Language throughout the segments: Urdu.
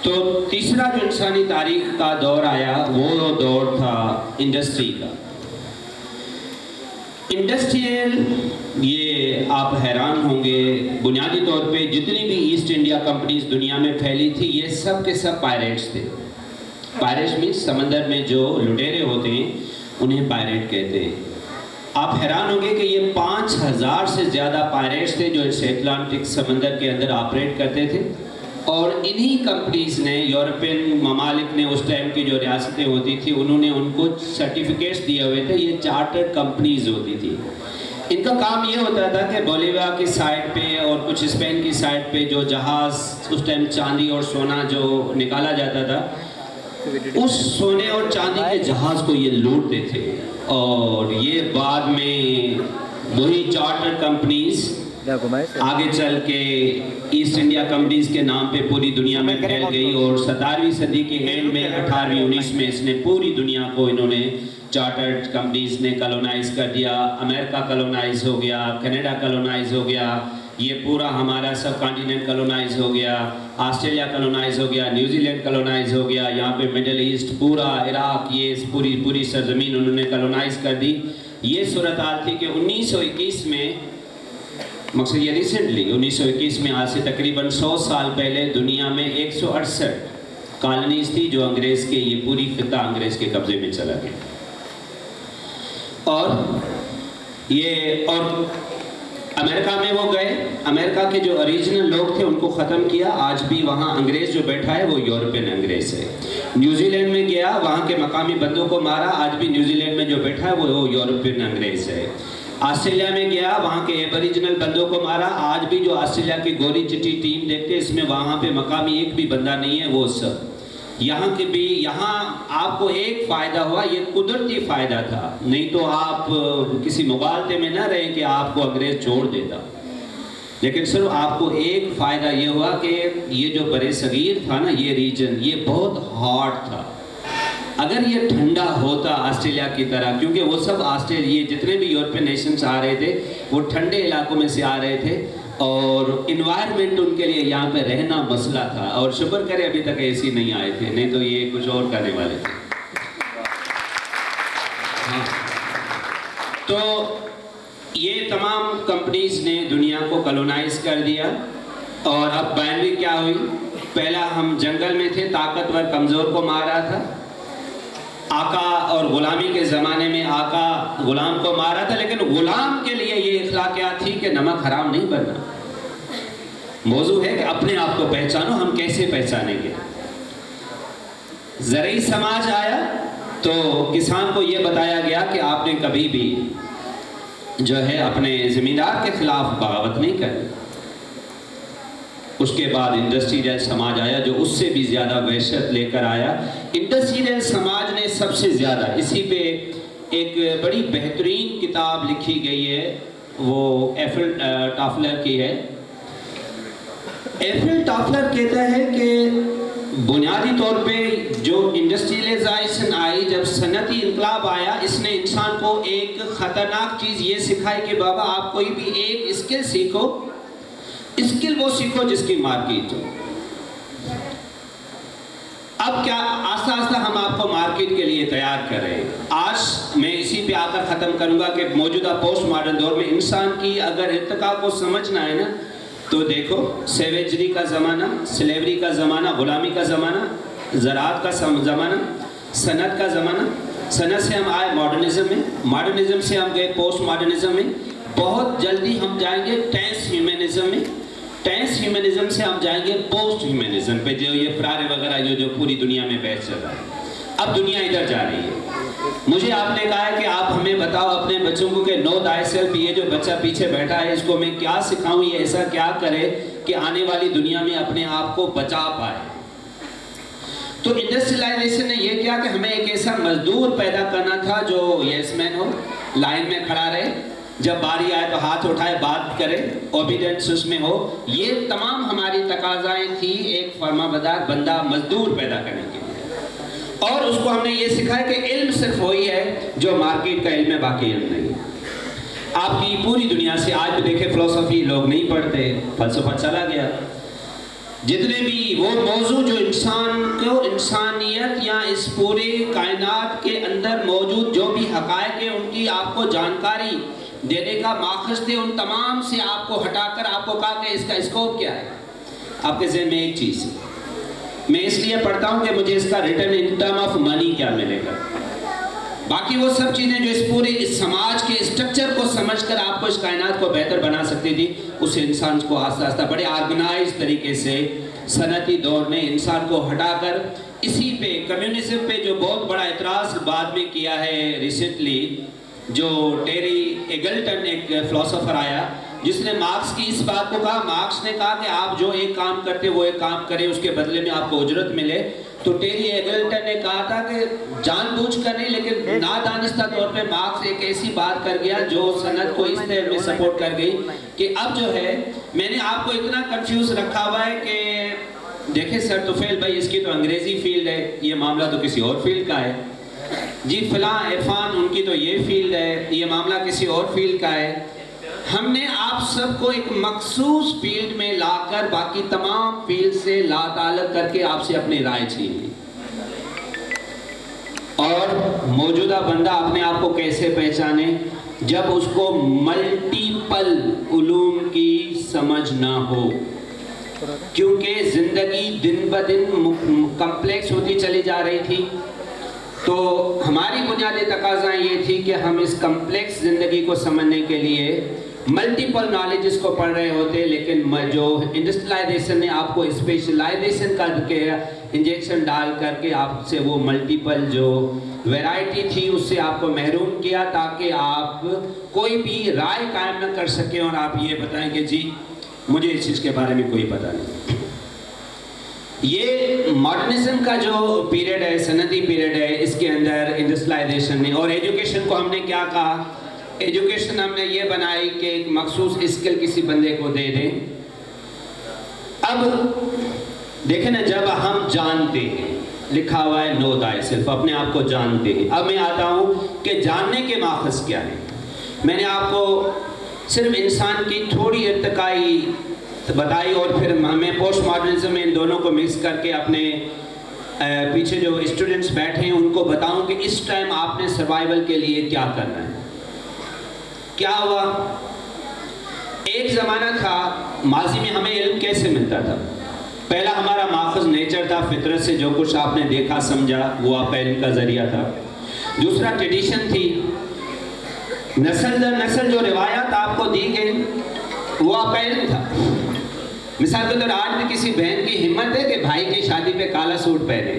تو تیسرا جو انسانی تاریخ کا دور آیا وہ دور تھا انڈسٹری کا. انڈسٹریل، یہ آپ حیران ہوں گے، بنیادی طور پہ جتنی بھی ایسٹ انڈیا کمپنیز دنیا میں پھیلی تھی یہ سب کے سب پائریٹس تھے. پائریٹس مینس سمندر میں جو لٹیرے ہوتے ہیں انہیں پائریٹ کہتے ہیں. آپ حیران ہوں گے کہ یہ 5000 سے زیادہ پائریٹس تھے جو اس اٹلانٹک سمندر کے اندر آپریٹ کرتے تھے، اور انہی کمپنیز نے، یورپین ممالک نے، اس ٹائم کی جو ریاستیں ہوتی تھی انہوں نے ان کو سرٹیفکیٹس دیے ہوئے تھے. یہ چارٹرڈ کمپنیز ہوتی تھی. ان کا کام یہ ہوتا تھا کہ بولیویا کی سائڈ پہ اور کچھ اسپین کی سائڈ پہ جو جہاز، اس ٹائم چاندی اور سونا جو نکالا جاتا تھا، اس سونے اور چاندی کے جہاز کو یہ لوٹتے تھے، اور یہ بعد میں وہی چارٹر کمپنیز آگے چل کے ایسٹ انڈیا کمپنیز کے نام پہ پوری دنیا میں پھیل گئی. اور 17ویں صدی کے اینڈ میں 18ویں 19 میں اس نے پوری دنیا کو انہوں نے چارٹرڈ کمپنیز نے کلونائز کر دیا. امریکہ کلونائز ہو گیا، کینیڈا کلونائز ہو گیا، یہ پورا ہمارا سب کانٹیننٹ کلونائز ہو گیا، آسٹریلیا کلونائز ہو گیا، نیوزی لینڈ کلونائز ہو گیا، یہاں پہ مڈل ایسٹ، پورا عراق، یہ پوری سرزمین انہوں نے کلونائز کر دی. یہ صورتحال تھی کہ 1921 میں، مقصد یہ ریسنٹلی 1921 میں، آج سے تقریباً 100 سال پہلے دنیا میں 168 کالونیز تھی جو انگریز کے، یہ پوری خطہ انگریز کے قبضے میں چلا گیا. اور امریکہ میں وہ گئے، امریکہ کے جو اوریجنل لوگ تھے ان کو ختم کیا. آج بھی وہاں انگریز جو بیٹھا ہے وہ یورپین انگریز ہے. نیوزی لینڈ میں گیا، وہاں کے مقامی بندوں کو مارا. آج بھی نیوزی لینڈ میں جو بیٹھا ہے وہ یورپین انگریز ہے. آسٹریلیا میں گیا، وہاں کے ایبوریجنل بندوں کو مارا. آج بھی جو آسٹریلیا کی گوری چٹی ٹیم دیکھتے اس میں وہاں پہ مقامی ایک بھی بندہ نہیں ہے، وہ سب یہاں کے بھی. یہاں آپ کو ایک فائدہ ہوا، یہ قدرتی فائدہ تھا، نہیں تو آپ کسی مغالطے میں نہ رہیں کہ آپ کو انگریز چھوڑ دیتا. لیکن صرف آپ کو ایک فائدہ یہ ہوا کہ یہ جو برِ صغیر تھا نا، یہ ریجن، یہ بہت ہاٹ تھا. اگر یہ ٹھنڈا ہوتا آسٹریلیا کی طرح، کیونکہ وہ سب آسٹریلیا، جتنے بھی یورپین نیشنز آ رہے تھے وہ ٹھنڈے علاقوں میں سے آ رہے تھے، اور انوائرمنٹ ان کے لیے یہاں پہ رہنا مسئلہ تھا. اور شکر کرے ابھی تک ایسی نہیں آئے تھے، نہیں تو یہ کچھ اور کرنے والے تھے. تو یہ تمام کمپنیز نے دنیا کو کلونائز کر دیا. اور اب بائنری کیا ہوئی؟ پہلا ہم جنگل میں تھے، طاقتور کمزور کو مار رہا تھا. آقا اور غلامی کے زمانے میں آقا غلام کو مارا تھا، لیکن غلام کے لیے یہ اخلاقیات تھی کہ نمک حرام نہیں بننا. موضوع ہے کہ اپنے آپ کو پہچانو. ہم کیسے پہچانیں گے؟ زرعی سماج آیا تو کسان کو یہ بتایا گیا کہ آپ نے کبھی بھی جو ہے اپنے زمیندار کے خلاف بغاوت نہیں کرنی. اس کے بعد انڈسٹریل سماج آیا جو اس سے بھی زیادہ وحشت لے کر آیا. انڈسٹریل سماج نے سب سے زیادہ، اسی پہ ایک بڑی بہترین کتاب لکھی گئی ہے، وہ ایفل ٹافلر کی ہے. ایفل ٹافلر کہتا ہے کہ بنیادی طور پہ جو انڈسٹریلائزیشن آئی، جب صنعتی انقلاب آیا، اس نے انسان کو ایک خطرناک چیز یہ سکھائی کہ بابا آپ کوئی بھی ایک اسکل سیکھو. اسکل وہ سیکھو جس کی مارکیٹ ہو. اب کیا آہستہ آہستہ ہم آپ کو مارکیٹ کے لیے تیار کر رہے ہیں. آج میں اسی پہ آ کر ختم کروں گا کہ موجودہ پوسٹ ماڈرن دور میں انسان کی اگر ارتقاء کو سمجھنا ہے نا، تو دیکھو سیویجری کا زمانہ، سلیوری کا زمانہ، غلامی کا زمانہ، زراعت کا زمانہ، صنعت کا زمانہ. صنعت سے ہم آئے ماڈرنزم میں، ماڈرنزم سے ہم گئے پوسٹ ماڈرنزم میں. بہت جلدی ہم جائیں گے ٹینس ہیومنزم میں. ٹینس ہیومنزم سے ہم جائیں گے پوسٹ ہیومنزم پہ، جو یہ فرارے وغیرہ جو پوری دنیا میں بحث چل رہا ہے. اب دنیا ادھر جا رہی ہے. مجھے آپ نے کہا ہے کہ آپ ہمیں بتاؤ اپنے بچوں کو کہ نو تھائی سیلف، یہ جو بچہ پیچھے بیٹھا ہے اس کو میں کیا سکھاؤں، یہ ایسا کیا کرے کہ آنے والی دنیا میں اپنے آپ کو بچا پائے. تو انڈسٹریلائزیشن نے یہ کیا کہ ہمیں ایک ایسا مزدور پیدا کرنا تھا جو یس مین ہو، لائن میں کھڑا رہے، جب باری آئے تو ہاتھ اٹھائے، بات کرے، اوبیڈنس اس میں ہو. یہ تمام ہماری تقاضائیں تھی ایک فرما بردار بندہ مزدور پیدا کرنے کے لیے. اور اس کو ہم نے یہ سکھایا کہ علم صرف وہی ہے جو مارکیٹ کا علم ہے، باقی علم نہیں. آپ کی پوری دنیا سے آج بھی دیکھیں فلسفی لوگ نہیں پڑھتے، فلسفہ چلا گیا. جتنے بھی وہ موضوع جو انسان کو انسانیت یا اس پورے کائنات کے اندر موجود جو بھی حقائق ہیں ان کی آپ کو جانکاری دینے کا ماخذ تھے، ان تمام سے آپ کو ہٹا کر آپ کو کہا کہ اس کا اسکوپ کیا ہے. آپ کے ذہن میں ایک چیز ہے، میں اس لیے پڑھتا ہوں کہ مجھے اس کا return in term of money کیا ملے گا. باقی وہ سب چیزیں جو اس پورے اس سماج کے اسٹرکچر کو سمجھ کر آپ کو اس کائنات کو بہتر بنا سکتی تھی، اس انسان کو آہستہ آہستہ بڑے آرگنائز طریقے سے صنعتی دور نے انسان کو ہٹا کر اسی پہ کمیونزم پہ جو بہت بڑا اعتراض بعد میں کیا ہے ریسنٹلی، جو ٹیری ایگلٹن ایک فلسفر آیا جس نے مارکس کی اس بات کو کہا. مارکس نے کہا کہ آپ جو ایک کام کرتے وہ ایک کام کریں، اس کے بدلے میں آپ کو اجرت ملے. تو ٹیری ایگلٹن نے کہا تھا کہ جان بوجھ کر نہیں لیکن نادانستہ طور پہ مارکس ایک ایسی بات کر گیا جو صنعت کو اس طرح میں سپورٹ کر گئی کہ اب جو ہے میں نے آپ کو اتنا کنفیوز رکھا ہوا ہے کہ دیکھیں سر طفیل بھائی اس کی تو انگریزی فیلڈ ہے، یہ معاملہ تو کسی اور فیلڈ کا ہے. جی فلاں عرفان ان کی تو یہ فیلڈ ہے، یہ معاملہ کسی اور فیلڈ کا ہے. ہم نے آپ سب کو ایک مخصوص فیلڈ میں لا کر باقی تمام فیلڈ سے لا تعلق کر کے آپ سے اپنی رائے چھین لی. اور موجودہ بندہ اپنے آپ کو کیسے پہچانے جب اس کو ملٹیپل علوم کی سمجھ نہ ہو، کیونکہ زندگی دن بدن کمپلیکس ہوتی چلی جا رہی تھی. تو ہماری بنیادی تقاضا یہ تھی کہ ہم اس کمپلیکس زندگی کو سمجھنے کے لیے ملٹیپل نالجز کو پڑھ رہے ہوتے، لیکن جو انڈسٹریلائزیشن نے آپ کو اسپیشلائزیشن کر کے انجیکشن ڈال کر کے آپ سے وہ ملٹیپل جو ویرائٹی تھی اس سے آپ کو محروم کیا تاکہ آپ کوئی بھی رائے قائم نہ کر سکیں اور آپ یہ بتائیں کہ جی مجھے اس چیز کے بارے میں کوئی پتہ نہیں. یہ ماڈرنزم کا جو پیریڈ ہے، صنعتی پیریڈ ہے، اس کے اندر انڈسٹریلائزیشن نے اور ایجوکیشن کو ہم نے کیا کہا، ایجوکیشن ہم نے یہ بنائی کہ ایک مخصوص اسکل کسی بندے کو دے دیں. اب دیکھیں نا، جب ہم جانتے ہیں، لکھا ہوا ہے نو تھا صرف اپنے آپ کو جانتے ہیں. اب میں آتا ہوں کہ جاننے کے ماخذ کیا ہے. میں نے آپ کو صرف انسان کی تھوڑی ارتقائی بتائی اور پھر ہمیں پوسٹ ماڈرنزم میں ان دونوں کو مکس کر کے اپنے پیچھے جو اسٹوڈنٹس بیٹھے ہیں ان کو بتاؤں کہ اس ٹائم آپ نے سروائیول کے لیے کیا کرنا ہے. کیا ہوا، ایک زمانہ تھا ماضی میں ہمیں علم کیسے ملتا تھا. پہلا ہمارا ماخذ نیچر تھا، فطرت سے جو کچھ آپ نے دیکھا سمجھا وہ آپ کا علم کا ذریعہ تھا. دوسرا ٹریڈیشن تھی، نسل در نسل جو روایات آپ کو دی گئی وہ آپ کا علم تھا. مثال کے طور آج بھی کسی بہن کی ہمت ہے کہ بھائی کی شادی پہ کالا سوٹ پہنے،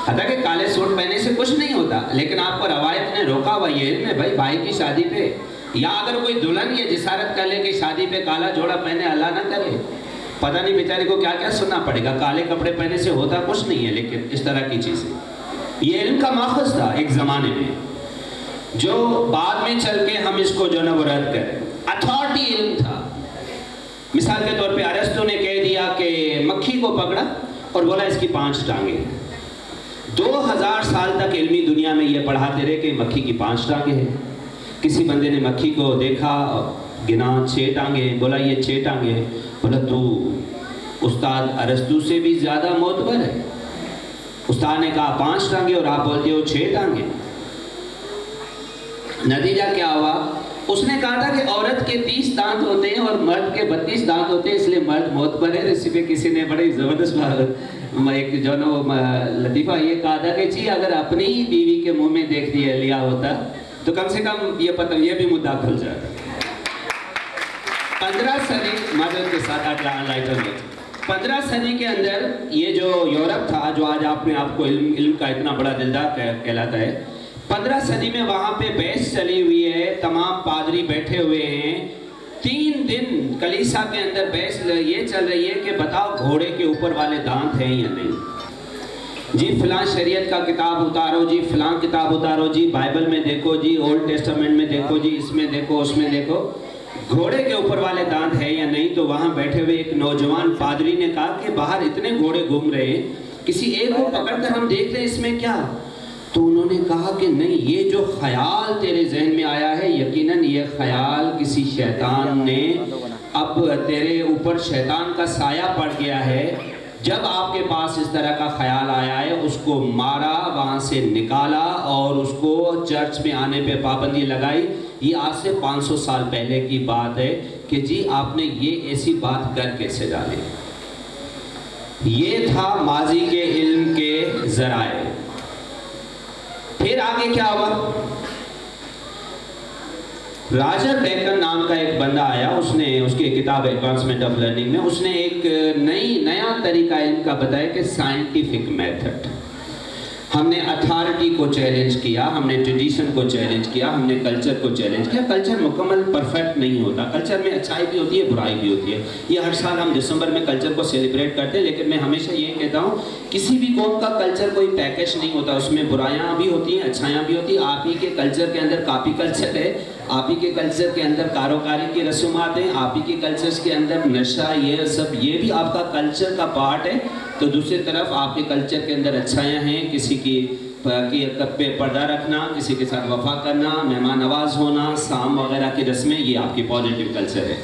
حتیٰ کہ کالے سوٹ پہنے سے کچھ نہیں ہوتا، لیکن آپ کو روایت نے روکا ہوا یہ علم ہے بھائی بھائی کی شادی پہ، یا اگر کوئی دلہن یہ جسارت کر لے کہ شادی پہ کالا جوڑا پہنے اللہ نہ کرے، پتہ نہیں بیچارے کو کیا کیا سننا پڑے گا. کالے کپڑے پہنے سے ہوتا کچھ نہیں ہے، لیکن اس طرح کی چیزیں یہ علم کا ماخذ تھا ایک زمانے میں، جو بعد میں چل کے ہم اس کو جو نا وہ رد کریں. اتھارٹی علم تھا. مثال کے طور پہ ارسطو نے کہہ دیا کہ مکھی کو پکڑا اور بولا اس کی 5 ٹانگیں. 2000 سال تک علمی دنیا میں یہ پڑھاتے رہے کہ مکھی کی 5 ٹانگیں ہیں. کسی بندے نے مکھی کو دیکھا، گنا 6 ٹانگیں، بولا یہ 6 ٹانگیں ہیں. بولا تو استاد ارسطو سے بھی زیادہ معتبر ہے. استاد نے کہا 5 ٹانگیں اور آپ بولتے ہو 6 ٹانگیں. نتیجہ کیا ہوا، اس نے کہا تھا کہ عورت کے 30 دانت ہوتے ہیں اور مرد کے 32 دانت ہوتے ہیں، اس لیے مرد معتبر ہے. اسی پہ کسی نے بڑی زبردست ایک جو نا وہ لطیفہ یہ کہا تھا کہ جی اگر اپنی ہی بیوی کے منہ میں دیکھ لیا ہوتا تو کم سے کم یہ پتہ یہ بھی مدعا کھل جاتا. 15 صدی مدد کے ساتھ 15 صدی کے اندر یہ جو یورپ تھا جو آج آپ کو علم کا اتنا بڑا دلدار کہلاتا ہے، 15 صدی میں وہاں پہ بحث چلی ہوئی ہے. تمام پادری بیٹھے ہوئے ہیں، 3 دن کلیسا کے اندر بحث یہ چل رہی ہے کہ بتاؤ گھوڑے کے اوپر والے دانت ہیں یا نہیں. جی فلاں شریعت کا کتاب اتارو، جی فلاں کتاب اتارو، جی بائبل میں دیکھو، جی اولڈ ٹیسٹامنٹ میں دیکھو، جی اس میں دیکھو اس میں دیکھو، گھوڑے کے اوپر والے دانت ہے یا نہیں. تو وہاں بیٹھے ہوئے ایک نوجوان پادری نے کہا کہ باہر اتنے گھوڑے گھوم رہے ہیں، کسی ایک کو پکڑ کر ہم دیکھ رہے ہیں اس میں کیا. تو انہوں نے کہا کہ نہیں، یہ جو خیال تیرے ذہن میں آیا ہے یقیناً یہ خیال کسی شیطان نے، اب تیرے اوپر شیطان کا سایہ پڑ گیا ہے جب آپ کے پاس اس طرح کا خیال آیا ہے اس کو مارا، وہاں سے نکالا اور اس کو چرچ میں آنے پہ پابندی لگائی. یہ آج سے 500 سال پہلے کی بات ہے کہ جی آپ نے یہ ایسی بات کر کیسے ڈالی. یہ تھا ماضی کے علم کے ذرائع. پھر آگے کیا ہوا؟ راجر بیکن نام کا ایک بندہ آیا، اس نے اس کی کتاب ایڈوانسمنٹ آف لرننگ میں اس نے ایک نیا طریقہ علم کا بتایا کہ سائنٹیفک میتھڈ. ہم نے اتھارٹی کو چیلنج کیا، ہم نے ٹریڈیشن کو چیلنج کیا، ہم نے کلچر کو چیلنج کیا. کلچر مکمل پرفیکٹ نہیں ہوتا، کلچر میں اچھائی بھی ہوتی ہے، برائی بھی ہوتی ہے. یہ ہر سال ہم دسمبر میں کلچر کو سیلیبریٹ کرتے ہیں، لیکن میں ہمیشہ یہ کہتا ہوں کسی بھی قوم کا کلچر کوئی پیکج نہیں ہوتا، اس میں برائیاں بھی ہوتی ہیں، اچھائیاں بھی ہوتی ہیں. آپ ہی کے کلچر کے اندر کاپی کلچر ہے، آپ ہی کے کلچر کے اندر کاروکاری کی رسومات ہیں، آپ ہی کے کلچرز کے اندر نشہ، یہ سب یہ بھی آپ کا کلچر کا پارٹ ہے. تو دوسری طرف آپ کے کلچر کے اندر اچھائیاں ہیں، کسی کی پہ پردہ رکھنا، کسی کے ساتھ وفا کرنا، مہمان نواز ہونا، سام وغیرہ کی رسمیں، یہ آپ کی پازیٹیو کلچر ہے.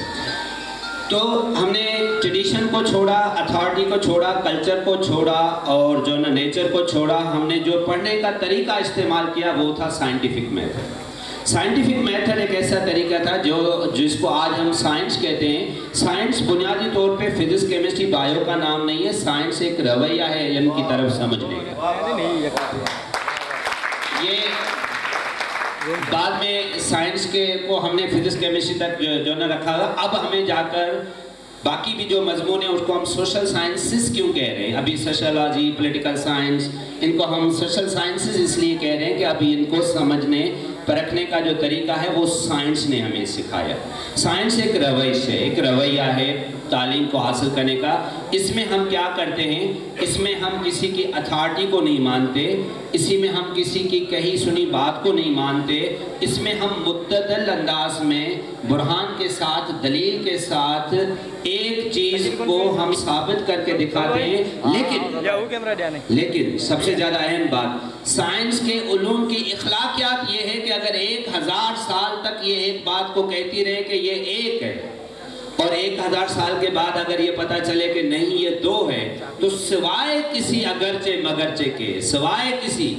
تو ہم نے ٹریڈیشن کو چھوڑا، اتھارٹی کو چھوڑا، کلچر کو چھوڑا اور جو نا نیچر کو چھوڑا. ہم نے جو پڑھنے کا طریقہ استعمال کیا وہ تھا سائنٹیفک میتھڈ. سائنٹیفک میتھڈ ایک ایسا طریقہ تھا جس کو آج ہم سائنس کہتے ہیں. سائنس بنیادی طور پہ فزکس، کیمسٹری، بایو کا نام نہیں ہے. سائنس ایک رویہ ہے علم کی طرف سمجھنے کا. یہ بعد میں سائنس کے کو ہم نے فزکس کیمسٹری تک جو نہ رکھا. اب ہمیں جا کر باقی بھی جو مضمون ہیں اس کو ہم سوشل سائنسز کیوں کہہ رہے ہیں؟ ابھی سوشیالوجی، پولیٹیکل سائنس، ان کو ہم سوشل سائنسز اس لیے کہہ رہے ہیں کہ ابھی ان کو سمجھنے پرکھنے کا جو طریقہ ہے وہ سائنس نے ہمیں سکھایا. سائنس ایک روش ہے، ایک رویہ ہے تعلیم کو حاصل کرنے کا. اس میں ہم کیا کرتے ہیں؟ اس میں ہم کسی کی اتھارٹی کو نہیں مانتے، اسی میں ہم کسی کی کہی سنی بات کو نہیں مانتے. اس میں ہم متعدل انداز میں برہان کے ساتھ، دلیل کے ساتھ ایک چیز کو ہم ثابت کر کے دکھاتے ہیں. لیکن سب سے زیادہ اہم بات سائنس کے علوم کی اخلاقیات یہ ہے کہ اگر 1000 سال تک یہ ایک بات کو کہتی رہے کہ یہ ایک ہے، اور 1000 سال کے بعد اگر یہ پتا چلے کہ نہیں یہ 2 ہے، تو سوائے کسی اگرچہ مگرچہ کے، سوائے کسی،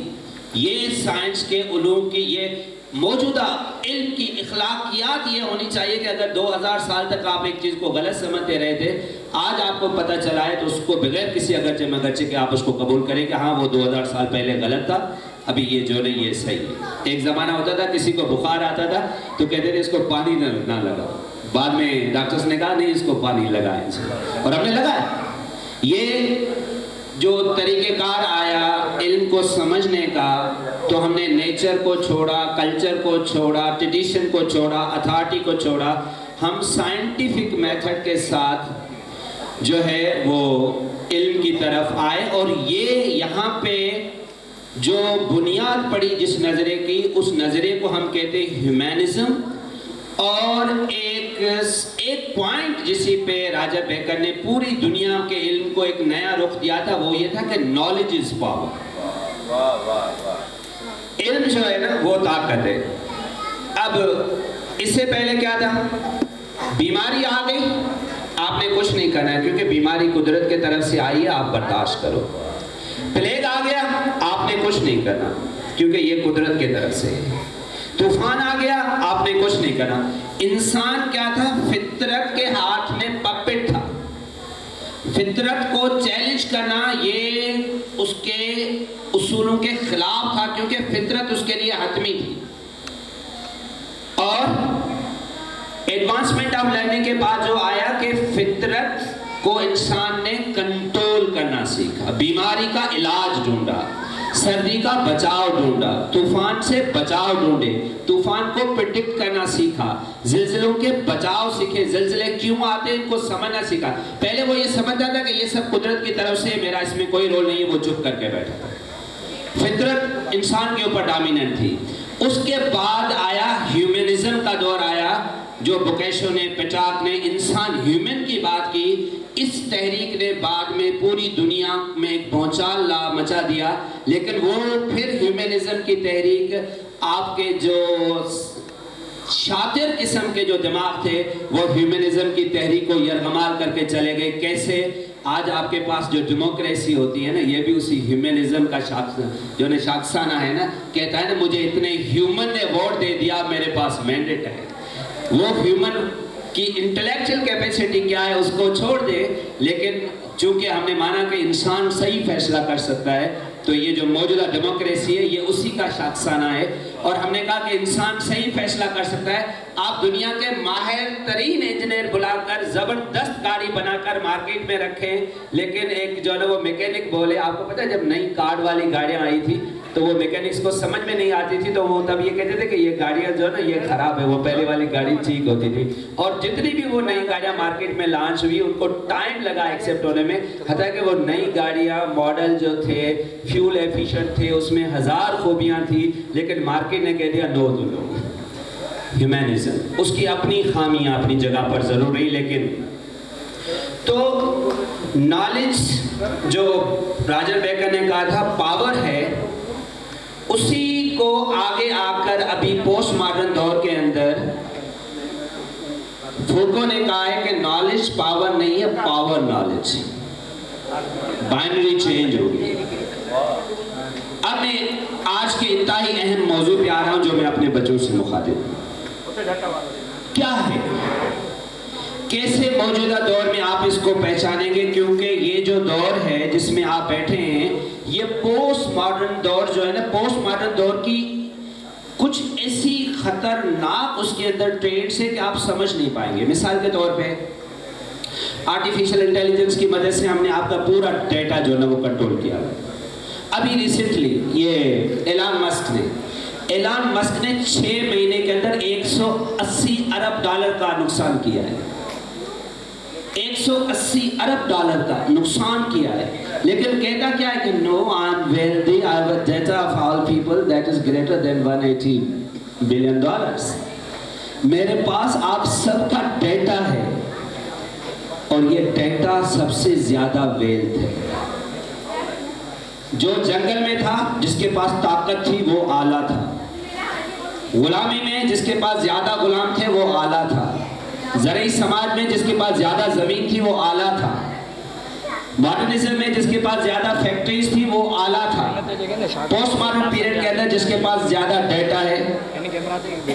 یہ سائنس کے علوم کی یہ موجودہ علم کی اخلاقیات یہ ہونی چاہیے کہ اگر 2000 سال تک آپ ایک چیز کو غلط سمجھتے رہے تھے، آج آپ کو پتہ چلا ہے تو اس کو بغیر کسی اگرچہ مگرچہ کے آپ اس کو قبول کریں کہ ہاں وہ 2000 سال پہلے غلط تھا، ابھی یہ جو نہیں یہ صحیح ہے. ایک زمانہ ہوتا تھا کسی کو بخار آتا تھا تو کہتے تھے اس کو پانی نہ لگاؤ. بعد میں ڈاکٹرز نے کہا نہیں اس کو پانی لگائیں، اور ہم نے لگایا. یہ جو طریقہ کار آیا علم کو سمجھنے کا، تو ہم نے نیچر کو چھوڑا، کلچر کو چھوڑا، ٹریڈیشن کو چھوڑا، اتھارٹی کو چھوڑا. ہم سائنٹیفک میتھڈ کے ساتھ جو ہے وہ علم کی طرف آئے. اور یہ یہاں پہ جو بنیاد پڑی جس نظریے کی، اس نظریے کو ہم کہتے ہیں ہیومینزم. اور ایک پوائنٹ جسی پہ راجر بیکن نے پوری دنیا کے علم کو ایک نیا رخ دیا تھا، وہ یہ تھا کہ نالج از پاور. علم جو ہے نا وہ طاقت ہے. اب اس سے پہلے کیا تھا؟ بیماری آ گئی، آپ نے کچھ نہیں کرنا ہے کیونکہ بیماری قدرت کے طرف سے آئی ہے، آپ برداشت کرو. پلیگ آ گیا، آپ نے کچھ نہیں کرنا کیونکہ یہ قدرت کی طرف سے ہے. طوفان آ گیا، آپ نے کچھ نہیں کرنا. انسان کیا تھا؟ فطرت کے ہاتھ میں پپٹ تھا. فطرت کو چیلنج کرنا یہ اس کے اصولوں کے خلاف تھا کیونکہ فطرت اس کے لیے حتمی تھی. اور ایڈوانسمنٹ آف لرننگ کے بعد جو آیا کہ فطرت کو انسان نے کنٹرول کرنا سیکھا، بیماری کا علاج ڈھونڈا، سردی کا بچاؤ ڈھونڈا، طوفان سے بچاؤ ڈھونڈے، طوفان کو پریڈکٹ کرنا سیکھا، زلزلوں کے بچاؤ سیکھے، زلزلے کیوں آتے ہیں ان کو سمجھنا سیکھا. پہلے وہ یہ سمجھتا تھا کہ یہ سب قدرت کی طرف سے، میرا اس میں کوئی رول نہیں ہے، وہ چپ کر کے بیٹھا تھا. فطرت انسان کے اوپر ڈومیننٹ تھی. اس کے بعد آیا ہیومنزم کا دور آیا، جو بوکیشو نے، پیٹراک نے انسان ہیومن کی بات کی. اس تحریک نے بعد میں پوری دنیا میں ایک بھونچال مچا دیا. لیکن وہ پھر ہیومنزم کی تحریک، آپ کے جو شاطر قسم کے جو دماغ تھے وہ ہیومنزم کی تحریک کو یرغمال کر کے چلے گئے. کیسے؟ آج آپ کے پاس جو ڈیموکریسی ہوتی ہے نا، یہ بھی اسی ہیومنزم کا جو نا شاخسانہ ہے نا، کہتا ہے نا مجھے اتنے ہیومن نے ووٹ دے دیا، میرے پاس مینڈیٹ ہے. وہ ہیومن کی انٹلیکچوئل کیپیسٹی کیا ہے اس کو چھوڑ دے، لیکن چونکہ ہم نے مانا کہ انسان صحیح فیصلہ کر سکتا ہے، تو یہ جو موجودہ ڈیموکریسی ہے یہ اسی کا شاخسانہ ہے. اور ہم نے کہا کہ انسان صحیح فیصلہ کر سکتا ہے. آپ دنیا کے ماہر ترین انجینئر بلا کر زبردست گاڑی بنا کر مارکیٹ میں رکھیں، لیکن ایک جو ہے وہ میکینک بولے، آپ کو پتہ ہے جب نئی کارڈ والی گاڑیاں آئی تھی تو وہ میکینکس کو سمجھ میں نہیں آتی تھی، تو وہ تب یہ کہتے تھے کہ یہ گاڑیاں جو ہے نا یہ خراب ہے، وہ پہلے والی گاڑی ٹھیک ہوتی تھی. اور جتنی بھی وہ نئی گاڑیاں مارکیٹ میں لانچ ہوئی ان کو ٹائم لگا ایکسیپٹ ہونے میں، حتیٰ کہ وہ نئی گاڑیاں ماڈل جو تھے فیول ایفیشنٹ تھے، اس میں 1000 خوبیاں تھی، لیکن مارکیٹ نے کہہ دیا نو دو لوگ. ہیومنزم اس کی اپنی خامیاں اپنی جگہ پر ضرور رہی، لیکن تو نالج جو راجر بیکر نے کہا تھا پاور ہے، اسی کو آگے آ کر ابھی پوسٹ ماڈرن دور کے اندر فوکو نے کہا ہے کہ نالج پاور نہیں ہے، پاور نالج. بائنری چینج ہوگی. اب میں آج کے انتہائی اہم موضوع پہ آ رہا ہوں جو میں اپنے بچوں سے مخاطب ہوں. کیا ہے، کیسے موجودہ دور میں آپ اس کو پہچانیں گے؟ کیونکہ یہ جو دور ہے جس میں آپ بیٹھے ہیں یہ پوسٹ ماڈرن دور جو ہے نا، پوسٹ ماڈرن دور کی کچھ ایسی خطرناک اس کے اندر ٹریڈس ہے کہ آپ سمجھ نہیں پائیں گے. مثال کے طور پہ آرٹیفیشل انٹیلیجنس کی مدد سے ہم نے آپ کا پورا ڈیٹا جو ہے نا وہ کنٹرول کیا. ابھی ریسنٹلی یہ ایلان مسک نے 6 مہینے کے اندر 180 ارب ڈالر کا نقصان کیا ہے. 180 ارب ڈالر کا نقصان کیا ہے، لیکن کہتا کیا ہے کہ no, I'm wealthy, I have a data of all people that is greater than 180 billion dollars. میرے پاس آپ سب کا ڈیٹا ہے اور یہ ڈیٹا سب سے زیادہ ویلتھ ہے. جو جنگل میں تھا جس کے پاس طاقت تھی وہ آلہ تھا، غلامی میں جس کے پاس زیادہ غلام تھے وہ آلہ تھا، زرعی سماج میں جس کے پاس زیادہ زمین تھی وہ آلہ تھا، ماڈرنزم میں جس کے پاس زیادہ فیکٹریز تھی وہ آلہ تھا. پوسٹ ماڈرن پیریڈ کے اندر جس کے پاس زیادہ ڈیٹا ہے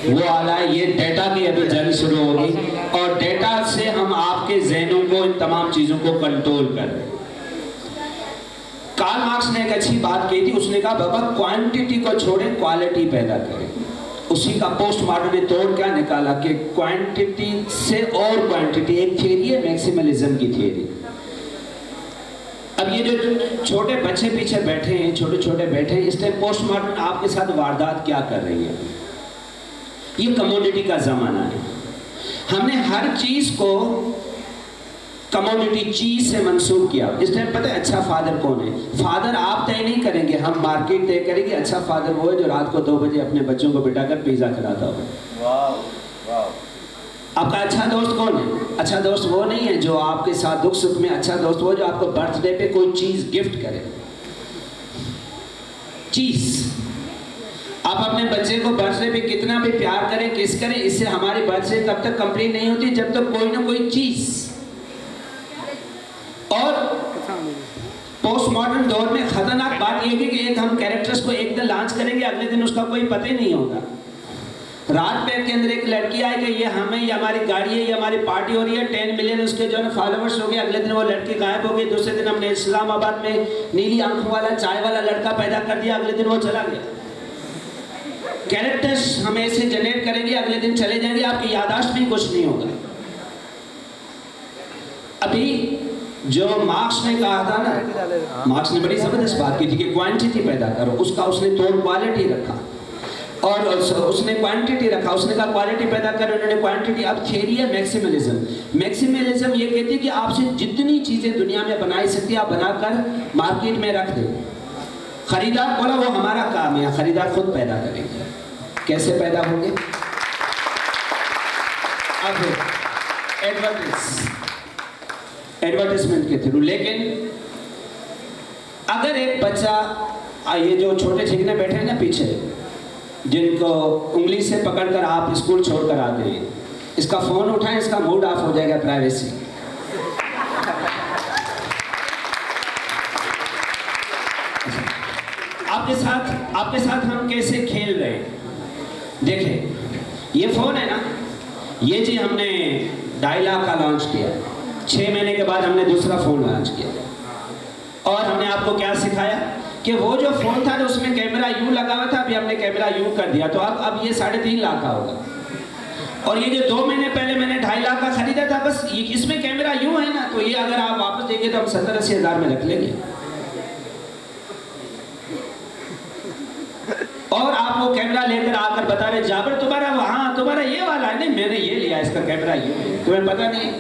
وہ آلہ ہے. یہ ڈیٹا کی ابھی جنگ شروع ہوگی اور ڈیٹا سے ہم آپ کے ذہنوں کو ان تمام چیزوں کو کنٹرول کر رہے ہیں. کارل مارکس نے ایک اچھی بات کہی تھی، اس نے کہا بابا کوانٹٹی کو چھوڑیں کوالٹی پیدا کریں. اسی کا پوسٹ ماڈرن نے توڑ کیا نکالا کہ کوانٹٹی سے اور کوانٹٹی، ایک تھیوری ہے میکسیملزم کی تھیوری. اب یہ جو چھوٹے بچے پیچھے بیٹھے ہیں، چھوٹے بیٹھے ہیں، اس ٹائم پوسٹ ماڈرن آپ کے ساتھ واردات کیا کر رہی ہے؟ یہ کموڈٹی کا زمانہ ہے. ہم نے ہر چیز کو کموڈٹی چیز سے منسوخ کیا. اس ٹائم پتہ ہے اچھا فادر کون ہے؟ فادر آپ طے نہیں کریں گے، ہم مارکیٹ طے کریں گے. اچھا فادر وہ ہے جو رات کو 2 بجے اپنے بچوں کو بٹھا کر پیزا کھلاتا ہو. آپ کا اچھا دوست کون ہے؟ اچھا دوست وہ نہیں ہے جو آپ کے ساتھ دکھ سکھ میں، اچھا دوست وہ جو آپ کو برتھ ڈے پہ کوئی چیز گفٹ کرے. چیز آپ اپنے بچے کو برتھ ڈے پہ کتنا بھی پیار کریں، کس کریں، اس سے ہماری برتھ ڈے تب تک کمپلیٹ نہیں ہوتی جب تک کوئی نہ کوئی چیز. اور پوسٹ ماڈرن دور میں خطرناک بات یہ ہوگی کہ ایک ہم کیریکٹرز کو ایک دن لانچ کریں گے، اگلے دن اس کا کوئی پتہ ہی نہیں ہوگا. رات پیک کے اندر ایک لڑکی آئے کہ یہ ہمیں، یہ ہماری گاڑی ہے، یہ ہماری پارٹی ہو رہی ہے، 10 ملین اس کے جو ہے فالوورز ہو گئے. اگلے دن وہ لڑکی غائب ہو گئی. دوسرے دن ہم نے اسلام آباد میں نیلی آنکھوں والا چائے والا لڑکا پیدا کر دیا، اگلے دن وہ چلا گیا. کیریکٹرز ہم ایسے جنریٹ کریں گے، اگلے دن چلے جائیں گے، آپ کی یاداشت میں کچھ نہیں ہوگا. ابھی جو مارکس نے کہا تھا نا، مارکس نے بڑی زبردست بات کی تھی کہ کوانٹٹی پیدا کرو. اس کا اس نے توڑ کوالٹی رکھا اور اس نے کوانٹٹی رکھا. اس نے کہا کوالٹی پیدا کرو، انہوں نے کوانٹٹی. اب تھیوری ہے میکسیملزم. میکسیملزم یہ کہتی ہے کہ آپ سے جتنی چیزیں دنیا میں بنائی سکتی آپ بنا کر مارکیٹ میں رکھ دیں. خریدار بولا وہ ہمارا کام ہے، خریدار خود پیدا کریں گے. کیسے پیدا ہوں گے؟ اب ایڈورٹیزمنٹ کے تھرو. لیکن اگر ایک بچہ، یہ جو چھوٹے ٹھیکنے بیٹھے ہیں نا پیچھے، جن کو انگلی سے پکڑ کر آپ اسکول چھوڑ کر آتے ہیں، اس کا فون اٹھائیں، اس کا موڈ آف ہو جائے گا. پرائیویسی آپ کے ساتھ ہم کیسے کھیل رہے ہیں. دیکھیں یہ فون ہے نا, یہ جی ہم نے 2.5 لاکھ کا لانچ کیا, 6 مہینے کے بعد ہم نے دوسرا فون لانچ کیا, اور ہم نے آپ کو کیا سکھایا کہ وہ جو فون تھا اس میں کیمرہ یوں لگا ہوا تھا, ابھی ہم نے کیمرہ یوں کر دیا, تو اب یہ 3.5 لاکھ کا ہوگا. اور یہ جو 2 مہینے پہلے میں نے 2.5 لاکھ کا خریدا تھا, بس اس میں کیمرہ یوں ہے نا, تو یہ اگر آپ واپس دیں گے تو ہم 70-80 ہزار میں رکھ لیں گے. اور آپ وہ کیمرہ لے کر آ کر بتا رہے جابر تمہارا یہ والا ہے. نہیں, میں نے یہ لیا, اس کا کیمرہ یہ, تمہیں پتہ نہیں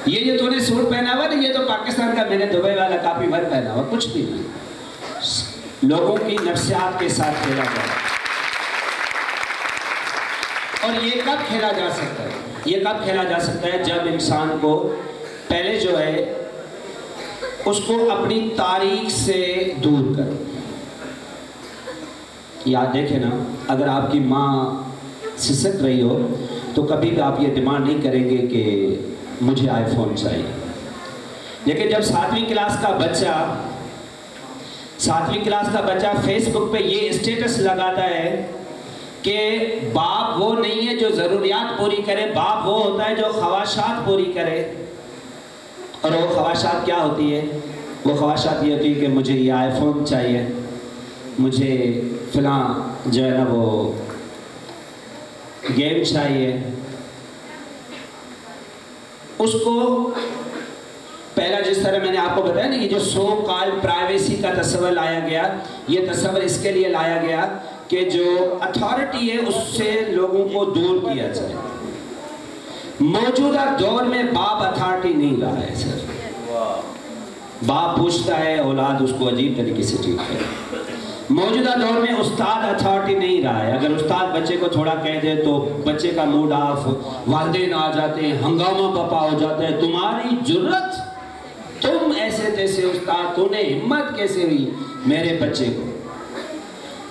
یہ جو تو نے سوٹ پہنا ہوا نا, یہ تو پاکستان کا, میں نے دبئی والا کافی بھر پہنا ہوا. کچھ بھی نہیں, لوگوں کی نفسیات کے ساتھ کھیلا جائے. اور یہ کب کھیلا جا سکتا ہے؟ یہ کب کھیلا جا سکتا ہے جب انسان کو پہلے جو ہے اس کو اپنی تاریخ سے دور کرو. یاد دیکھیں نا, اگر آپ کی ماں سسک رہی ہو تو کبھی بھی آپ یہ ڈیمانڈ نہیں کریں گے کہ مجھے آئی فون چاہیے. لیکن جب 7ویں کلاس کا بچہ فیس بک پہ یہ اسٹیٹس لگاتا ہے کہ باپ وہ نہیں ہے جو ضروریات پوری کرے, باپ وہ ہوتا ہے جو خواہشات پوری کرے. اور وہ خواہشات کیا ہوتی ہے؟ وہ خواہشات یہ ہوتی ہے کہ مجھے یہ آئی فون چاہیے, مجھے فلاں جو ہے نا وہ گیم چاہیے. اس کو پہلا جس طرح میں نے آپ کو بتایا نا, یہ جو سو کال پرائیویسی کا تصور لایا گیا, یہ تصور اس کے لیے لایا گیا کہ جو اتھارٹی ہے اس سے لوگوں کو دور کیا جائے. موجودہ دور میں باپ اتھارٹی نہیں رہا ہے سر. باپ پوچھتا ہے, اولاد اس کو عجیب طریقے سے ٹریٹ کرے. موجودہ دور میں استاد اتھارٹی نہیں رہا ہے. اگر استاد بچے کو تھوڑا کہہ دے تو بچے کا موڈ آف, والدین آ جاتے ہیں, ہنگامہ بپا ہو جاتا ہے, تمہاری جرت, تم ایسے تیسے استاد, تو نے ہمت کیسے ہوئی میرے بچے کو.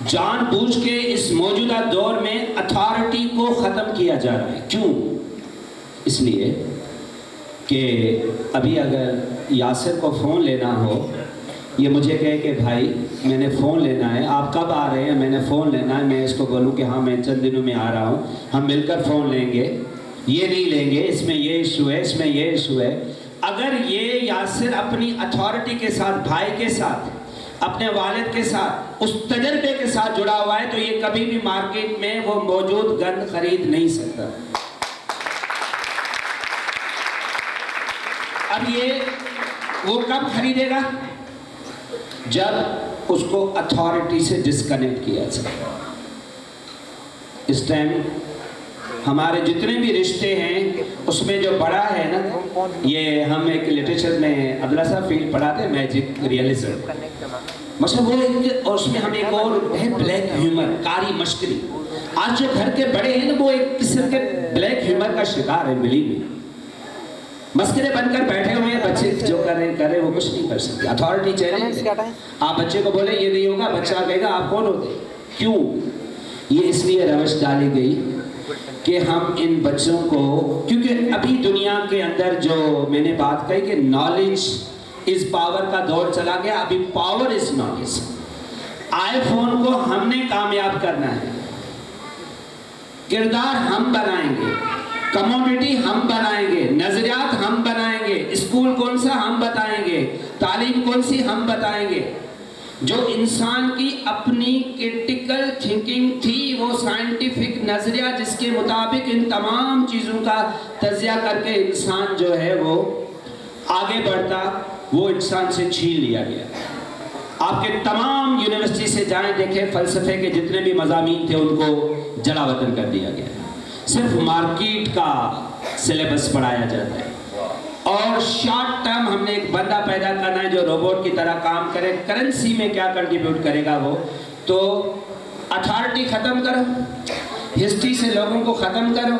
جان بوجھ کے اس موجودہ دور میں اتھارٹی کو ختم کیا جا رہا ہے. کیوں؟ اس لیے کہ ابھی اگر یاسر کو فون لینا ہو, یہ مجھے کہے کہ بھائی میں نے فون لینا ہے, آپ کب آ رہے ہیں؟ میں نے فون لینا ہے. میں اس کو بولوں کہ ہاں میں چند دنوں میں آ رہا ہوں, ہم مل کر فون لیں گے. یہ نہیں لیں گے, اس میں یہ ایشو ہے, اس میں یہ ایشو ہے. اگر یہ یاسر اپنی اتھارٹی کے ساتھ, بھائی کے ساتھ, اپنے والد کے ساتھ, اس تجربے کے ساتھ جڑا ہوا ہے تو یہ کبھی بھی مارکیٹ میں وہ موجود گند خرید نہیں سکتا. اب یہ وہ کب خریدے گا؟ جب اس کو اتھارٹی سے ڈسکنیکٹ کیا جائے. اس ٹائم ہمارے جتنے بھی رشتے ہیں اس میں جو بڑا ہے نا, یہ ہم ایک لٹریچر میں عبداللہ صاحب فیلڈ پڑھاتے ہیں, میجک ریئلزم. مثلا وہ ایک, اور اس میں ہم ایک اور ہے بلیک ہیومر, کاری مشکری. آج جو گھر کے بڑے ہیں نا وہ ایک قسم کے بلیک ہیومر کا شکار ہے. ملی میں مسکرے بن کر بیٹھے ہوئے ہیں, بچے جو کر رہے وہ کچھ نہیں کر سکتے. اتھارٹی چیلنج ہے. آپ بچے کو بولے یہ نہیں ہوگا, بچہ کہے گا آپ کون ہوتے. کیوں؟ یہ اس لیے روش ڈالی گئی کہ ہم ان بچوں کو, کیونکہ ابھی دنیا کے اندر جو میں نے بات کہی کہ نالج از پاور کا دور چلا گیا, ابھی power is knowledge. I phone کو ہم نے کامیاب کرنا ہے. کردار ہم بنائیں گے, کمیونٹی ہم بنائیں گے, نظریات ہم بنائیں گے, اسکول کون سا ہم بتائیں گے, تعلیم کون سی ہم بتائیں گے. جو انسان کی اپنی کرٹیکل تھنکنگ تھی, وہ سائنٹیفک نظریہ جس کے مطابق ان تمام چیزوں کا تجزیہ کر کے انسان جو ہے وہ آگے بڑھتا, وہ انسان سے چھین لیا گیا. آپ کے تمام یونیورسٹی سے جائیں دیکھیں, فلسفے کے جتنے بھی مضامین تھے ان کو جلا وطن کر دیا گیا. صرف مارکیٹ کا سلیبس پڑھایا جاتا ہے. اور شارٹ ٹرم ہم نے ایک بندہ پیدا کرنا ہے جو روبوٹ کی طرح کام کرے, کرنسی میں کیا کنٹریبیوٹ کرے گا وہ. تو اتھارٹی ختم کرو, ہسٹری سے لوگوں کو ختم کرو,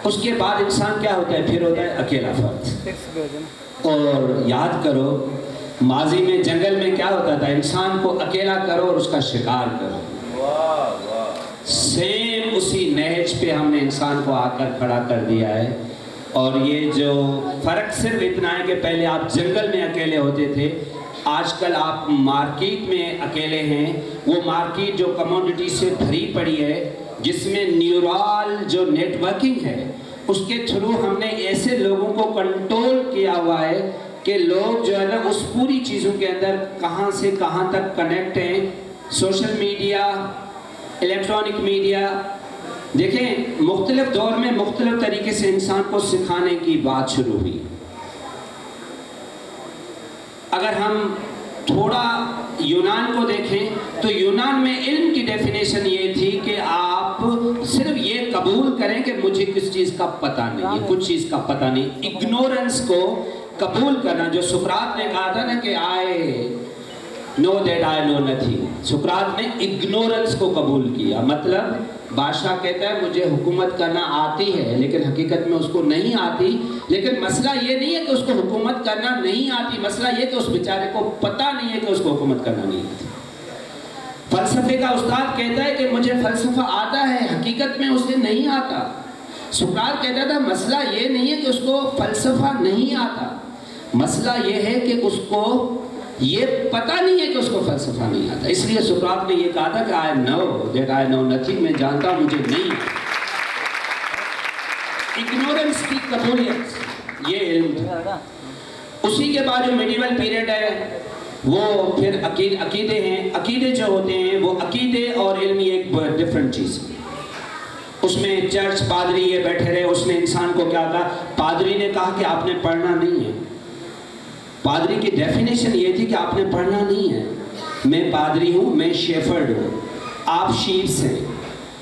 اس کے بعد انسان کیا ہوتا ہے؟ پھر ہوتا ہے اکیلا فرد. اور یاد کرو ماضی میں جنگل میں کیا ہوتا تھا؟ انسان کو اکیلا کرو اور اس کا شکار کرو. سیم اسی نہج پہ ہم نے انسان کو آ کر کھڑا کر دیا ہے. اور یہ جو فرق صرف اتنا ہے کہ پہلے آپ جنگل میں اکیلے ہوتے تھے, آج کل آپ مارکیٹ میں اکیلے ہیں، وہ مارکیٹ جو کموڈٹی سے بھری پڑی ہے، جس میں نیورال جو نیٹ ورکنگ ہے اس کے تھرو ہم نے ایسے لوگوں کو کنٹرول کیا ہوا ہے کہ لوگ جو ہے نا اس پوری چیزوں کے اندر کہاں سے کہاں تک کنیکٹ ہیں. سوشل میڈیا، الیکٹرانک میڈیا، دیکھیں مختلف دور میں مختلف طریقے سے انسان کو سکھانے کی بات شروع ہوئی. اگر ہم تھوڑا یونان کو دیکھیں تو یونان میں علم کی ڈیفینیشن یہ تھی کہ آپ صرف یہ قبول کریں کہ مجھے کس چیز کا پتہ نہیں ہے، کچھ چیز کا پتہ نہیں. اگنورنس کو قبول کرنا، جو سقراط نے کہا تھا نا کہ I know that I know nothing. سقراط نے اگنورنس کو قبول کیا. مطلب بادشاہ کہتا ہے مجھے حکومت کرنا آتی ہے لیکن حقیقت میں اس کو نہیں آتی. لیکن مسئلہ یہ نہیں ہے کہ اس کو حکومت کرنا نہیں آتی، مسئلہ یہ کہ اس بیچارے کو پتہ نہیں ہے کہ اس کو حکومت کرنا نہیں آتی. فلسفے کا استاد کہتا ہے کہ مجھے فلسفہ آتا ہے، حقیقت میں اسے نہیں آتا. سقراط کہتا تھا مسئلہ یہ نہیں ہے کہ اس کو فلسفہ نہیں آتا، مسئلہ یہ ہے کہ اس کو یہ پتہ نہیں ہے کہ اس کو فلسفہ نہیں آتا. اس لیے سقراط نے یہ کہا تھا کہ I know that I know nothing. میں جانتا ہوں مجھے نہیں آتا. اگنورنس کی قبولیت یہ علم تھا. اسی کے بعد جو میڈیول پیریڈ ہے وہ پھر عقیدے ہیں. عقیدے جو ہوتے ہیں وہ عقیدے اور علم ایک ڈفرنٹ چیز ہے. اس میں چرچ پادری یہ بیٹھے رہے، اس نے انسان کو کیا کہا؟ پادری نے کہا کہ آپ نے پڑھنا نہیں ہے. پادری کی ڈیفینیشن یہ تھی کہ آپ نے پڑھنا نہیں ہے. میں پادری ہوں، میں شیفرڈ ہوں، آپ شیپس ہیں،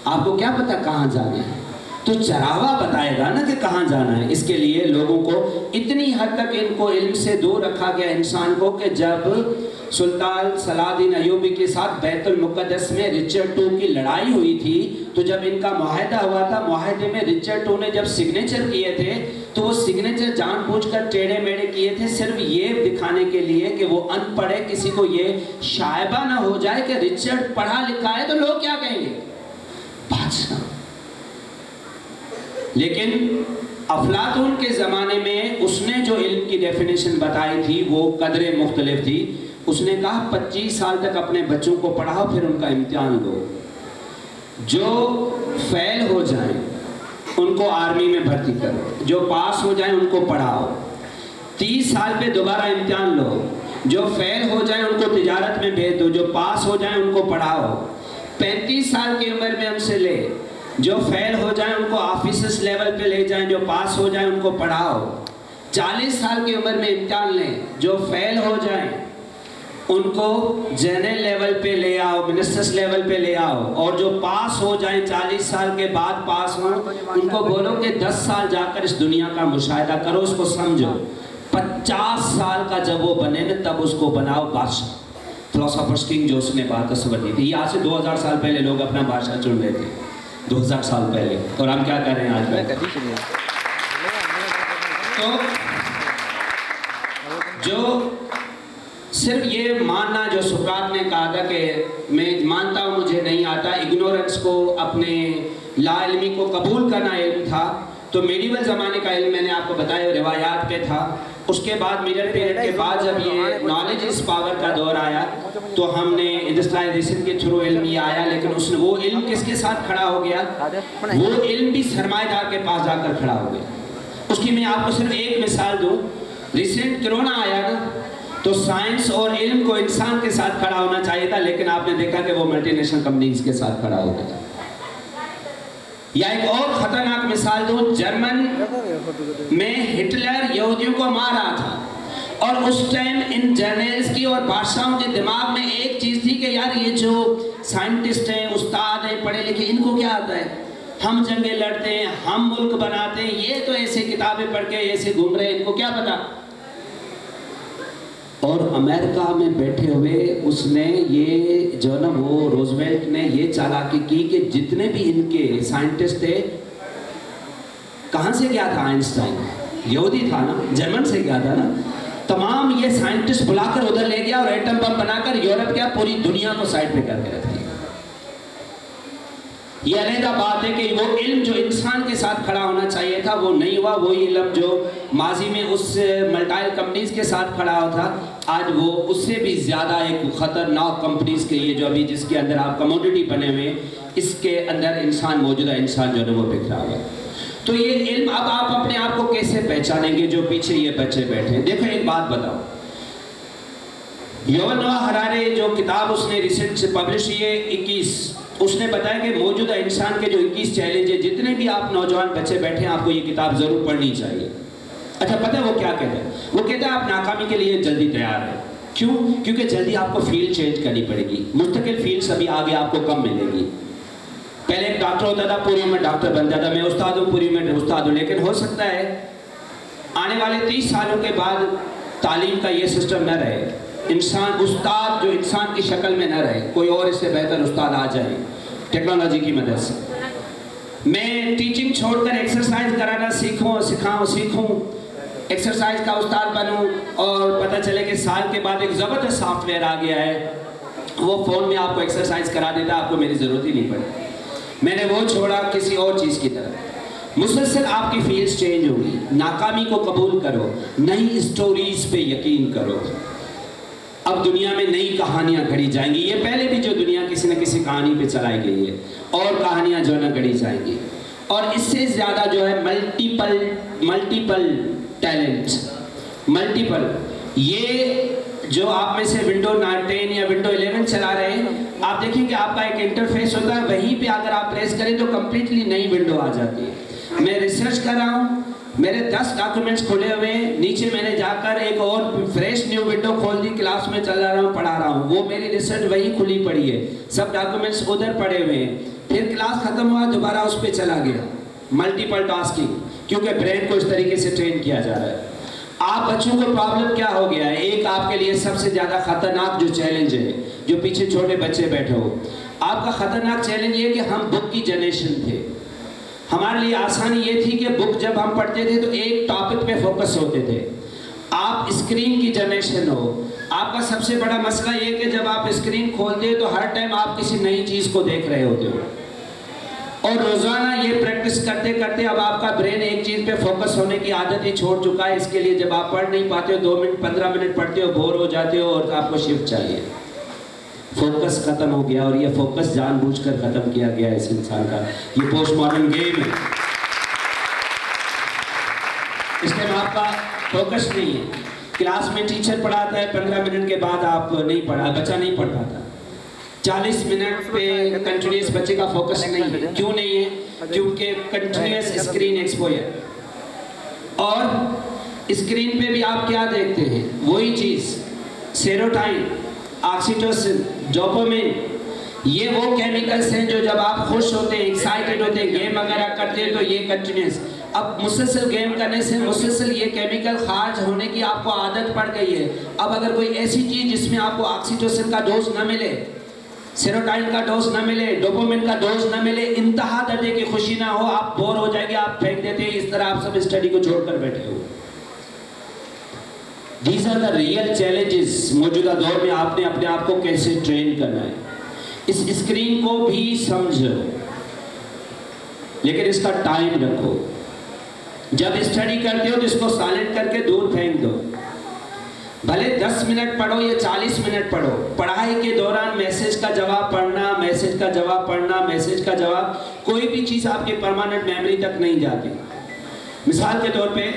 آپ کو کیا پتا کہاں جانا ہے؟ تو چراوا بتائے گا نا کہ کہاں جانا ہے. اس کے لیے لوگوں کو اتنی حد تک ان کو علم سے دور رکھا گیا انسان کو کہ جب سلطان صلاح الدین ایوبی کے ساتھ بیت المقدس میں رچرڈ II کی لڑائی ہوئی تھی تو جب ان کا معاہدہ ہوا تھا، معاہدے میں رچرڈ II نے جب سگنیچر کیے تھے تو وہ سگنیچر جان بوجھ کر ٹیڑھے میڑھے کیے تھے، صرف یہ دکھانے کے لیے کہ وہ ان پڑھ ہے، کسی کو یہ شائبہ نہ ہو جائے کہ رچرڈ پڑھا لکھا ہے تو لوگ کیا کہیں گے؟ بادشاہ. لیکن افلاطون کے زمانے میں اس نے جو علم کی ڈیفینیشن بتائی تھی وہ قدرے مختلف تھی. اس نے کہا 25 سال تک اپنے بچوں کو پڑھاؤ پھر ان کا امتحان دو، جو فیل ہو جائیں ان کو آرمی میں بھرتی کرو، جو پاس ہو جائیں ان کو پڑھاؤ. 30 سال پہ دوبارہ امتحان لو، جو فیل ہو جائیں ان کو تجارت میں بھیج دو، جو پاس ہو جائیں ان کو پڑھاؤ. 35 سال کی عمر میں ان سے لے، جو فیل ہو جائیں ان کو آفیسرس لیول پہ لے جائیں، جو پاس ہو جائیں ان کو پڑھاؤ. 40 سال کی عمر میں امتحان لیں، جو فیل ہو جائیں ان کو جنرل لیول پہ لے آؤ، منسٹرس لیول پہ لے آؤ، اور جو پاس ہو جائیں 40 سال کے بعد پاس ہوں ان کو بولو کہ 10 سال جا کر اس دنیا کا مشاہدہ کرو، اس کو سمجھو. 50 سال کا جب وہ بنے نا تب اس کو بناؤ بادشاہ. فلاسفرز کنگ جو اس نے بات تصور دی تھی. یہ آج سے 2000 سال پہلے لوگ اپنا بادشاہ چن رہے تھے، 2000 سال پہلے. اور ہم کیا کر رہے ہیں آج کل؟ تو جو صرف یہ ماننا جو سقراط نے کہا تھا کہ میں مانتا ہوں مجھے نہیں آتا، اگنورنس کو، اپنے لا علمی کو قبول کرنا علم تھا. تو میڈیول زمانے کا علم میں نے آپ کو بتایا روایات پہ تھا. اس کے بعد میڈل پیریڈ کے بعد جب یہ نالج از پاور کا دور آیا تو ہم نے انڈسٹرائزیشن کے تھرو علم یہ آیا، لیکن اس نے وہ علم کس کے ساتھ کھڑا ہو گیا؟ وہ علم بھی سرمایہ دار کے پاس جا کر کھڑا ہو گیا. اس کی میں آپ کو صرف ایک مثال دوں. ریسنٹ کرونا آیا نا تو سائنس اور علم کو انسان کے ساتھ کھڑا ہونا چاہیے تھا، لیکن آپ نے دیکھا کہ وہ ملٹی نیشنل کمپنیز کے ساتھ کھڑا ہو گیا. یا ایک اور خطرناک مثال دوں، جرمن میں ہٹلر یہودیوں کو مار رہا تھا اور اس ٹائم ان جرنلز کی اور بادشاہوں کے دماغ میں ایک چیز تھی کہ یار یہ جو سائنٹسٹ ہیں، استاد ہیں، پڑھے لکھے، ان کو کیا آتا ہے؟ ہم جنگیں لڑتے ہیں، ہم ملک بناتے ہیں، یہ تو ایسے کتابیں پڑھ کے ایسے گھوم رہے ہیں، ان کو کیا پتا؟ اور امریکہ میں بیٹھے ہوئے اس نے یہ جو نا وہ روزویلٹ نے یہ چالاکی کی کہ جتنے بھی ان کے سائنٹسٹ تھے، کہاں سے گیا تھا آئنسٹائن؟ یہودی تھا نا، جرمن سے گیا تھا نا. تمام یہ سائنٹسٹ بلا کر ادھر لے گیا اور ایٹم بم بنا کر یورپ کیا پوری دنیا کو سائڈ پہ کر کے رکھ دیا. یہ علیحدہ بات ہے کہ وہ علم جو انسان کے ساتھ کھڑا ہونا چاہیے تھا وہ نہیں ہوا. وہی علم جو ماضی میں اس ملٹائل کمپنیز کے ساتھ کھڑا ہوا تھا آج وہ اس سے بھی زیادہ ایک خطرناک کمپنیز کے یہ جو ابھی جس کے اندر آپ کموڈٹی بنے ہوئے، اس کے اندر انسان موجودہ انسان جو ہے وہ بکھرا ہوا ہے. تو یہ علم اب آپ اپنے آپ کو کیسے پہچانیں گے جو پیچھے یہ بچے بیٹھے ہیں؟ دیکھو ایک بات بتاؤ، یوول نوآ ہرارے جو کتاب اس نے ریسنٹ سے پبلش کی ہے 21، اس نے بتایا کہ موجودہ انسان کے جو 21 چیلنج ہیں، جتنے بھی آپ نوجوان بچے بیٹھے ہیں آپ کو یہ کتاب ضرور پڑھنی چاہیے. اچھا پتہ ہے وہ کیا کہتا ہے؟ وہ کہتا ہے آپ ناکامی کے لیے جلدی تیار ہیں. کیوں؟ کیونکہ جلدی آپ کو فیلڈ چینج کرنی پڑے گی. مستقل فیلڈ ابھی آگے آپ کو کم ملے گی. پہلے ایک ڈاکٹر ہوتا تھا، پوری عمر ڈاکٹر بن جاتا. میں استاد ہوں، پوری عمر استاد ہوں. لیکن ہو سکتا ہے آنے والے 30 سالوں کے بعد تعلیم کا یہ سسٹم نہ رہے، انسان استاد جو انسان کی شکل میں نہ رہے، کوئی اور اس سے بہتر استاد آ جائے ٹیکنالوجی کی مدد سے. میں ٹیچنگ چھوڑ کر ایکسرسائز کرانا سیکھوں، ایکسرسائز کا استاد بنوں، اور پتہ چلے کہ سال کے بعد ایک زبردست سافٹ ویئر آ گیا ہے، وہ فون میں آپ کو ایکسرسائز کرا دیتا، آپ کو میری ضرورت ہی نہیں پڑی. میں نے وہ چھوڑا کسی اور چیز کی طرف. مسلسل آپ کی فیلڈز چینج ہوگی. ناکامی کو قبول کرو، نئی اسٹوریز پہ یقین کرو. اب دنیا میں نئی کہانیاں گھڑی جائیں گی. یہ پہلے بھی جو دنیا کسی نہ کسی کہانی پہ چلائی گئی ہے، اور کہانیاں جو ہے نا گھڑی جائیں گی. اور اس سے زیادہ جو ہے ملٹیپل ٹیلنٹ، ملٹیپل. یہ جو آپ میں سے ونڈو 10 یا ونڈو 11 چلا رہے ہیں، آپ دیکھیں کہ آپ کا ایک انٹرفیس ہوتا ہے، وہیں پہ اگر آپ پریس کریں تو کمپلیٹلی نئی ونڈو آ جاتی ہے. میں ریسرچ کر رہا ہوں، میرے 10 ڈاکیومنٹس کھلے ہوئے ہیں، نیچے میں نے جا کر ایک اور فریش نیو ونڈو کھول دی، کلاس میں چل رہا ہوں، پڑھا رہا ہوں، وہ میری ریسرچ وہیں کھلی پڑی ہے، سب ڈاکیومنٹس ادھر پڑے ہوئے ہیں. پھر کلاس ختم ہوا، دوبارہ اس پہ چلا گیا. ملٹیپل ٹاسکنگ، کیونکہ برین کو اس طریقے سے ٹرین کیا جا رہا ہے. آپ بچوں کو پرابلم کیا ہو گیا ہے؟ ایک آپ کے لیے سب سے زیادہ خطرناک جو چیلنج ہے، جو پیچھے چھوٹے بچے بیٹھے ہو، آپ کا خطرناک چیلنج یہ ہے کہ ہم بک کی جنریشن تھے. ہمارے لیے آسانی یہ تھی کہ بک جب ہم پڑھتے تھے تو ایک ٹاپک پہ فوکس ہوتے تھے. آپ اسکرین کی جنریشن ہو. آپ کا سب سے بڑا مسئلہ یہ کہ جب آپ اسکرین کھولتے ہیں تو ہر ٹائم آپ کسی نئی چیز کو دیکھ رہے ہوتے ہو، اور روزانہ یہ پریکٹس کرتے کرتے اب آپ کا برین ایک چیز پہ فوکس ہونے کی عادت ہی چھوڑ چکا ہے. اس کے لیے جب آپ پڑھ نہیں پاتے ہو، 2 منٹ 15 منٹ پڑھتے ہو، بور ہو جاتے ہو، اور آپ کو شفٹ چاہیے. فوکس ختم ہو گیا، اور یہ فوکس جان بوجھ کر ختم کیا گیا ہے اس انسان کا. یہ پوسٹ ماڈرن گیم ہے. اس ٹائم آپ کا فوکس نہیں ہے. کلاس میں ٹیچر پڑھاتا ہے، 15 منٹ کے بعد آپ نہیں پڑھا، بچہ نہیں پڑھ پاتا. 40 منٹ پہ کنٹینیوس بچے کا فوکس نہیں ہے. کیوں نہیں ہے؟ کیونکہ کنٹینیوس اسکرین ایکسپوجر. اور اسکرین پہ بھی آپ کیا دیکھتے ہیں؟ وہی چیز، سیروٹائن، آکسیٹوسن، ڈوپامین. یہ وہ کیمیکلز ہیں جو جب آپ خوش ہوتے ہیں، ایکسائٹڈ ہوتے ہیں، گیم وغیرہ کرتے ہیں تو یہ کنٹینیوس. اب مسلسل گیم کرنے سے مسلسل یہ کیمیکل خارج ہونے کی آپ کو عادت پڑ گئی ہے. اب اگر کوئی ایسی چیز جس میں آپ کو آکسیٹوسن کا ڈوز نہ ملے، سیروٹائن کا ڈوز نہ ملے، ڈوپامین کا ڈوز نہ ملے، انتہا درجے کی خوشی نہ ہو، آپ بور ہو جائیں گے، آپ پھینک دیتے ہیں. اس طرح آپ سب اسٹڈی کو چھوڑ کر بیٹھے ہو. These are the real challenges. موجودہ دور میں آپ نے اپنے آپ کو کیسے ٹرین کرنا ہے. اس اسکرین کو بھی سمجھو، لیکن اس کا ٹائم رکھو. جب اسٹڈی کرتے ہو تو اس کو سائلنٹ کر کے دور پھینک دو. بھلے 10 منٹ پڑھو یا 40 منٹ پڑھو. پڑھائی کے دوران میسج کا جواب پڑھنا، میسج کا جواب پڑھنا، میسج کا جواب، کوئی بھی چیز آپ کی پرماننٹ میموری تک نہیں جاتی. مثال کے طور پہ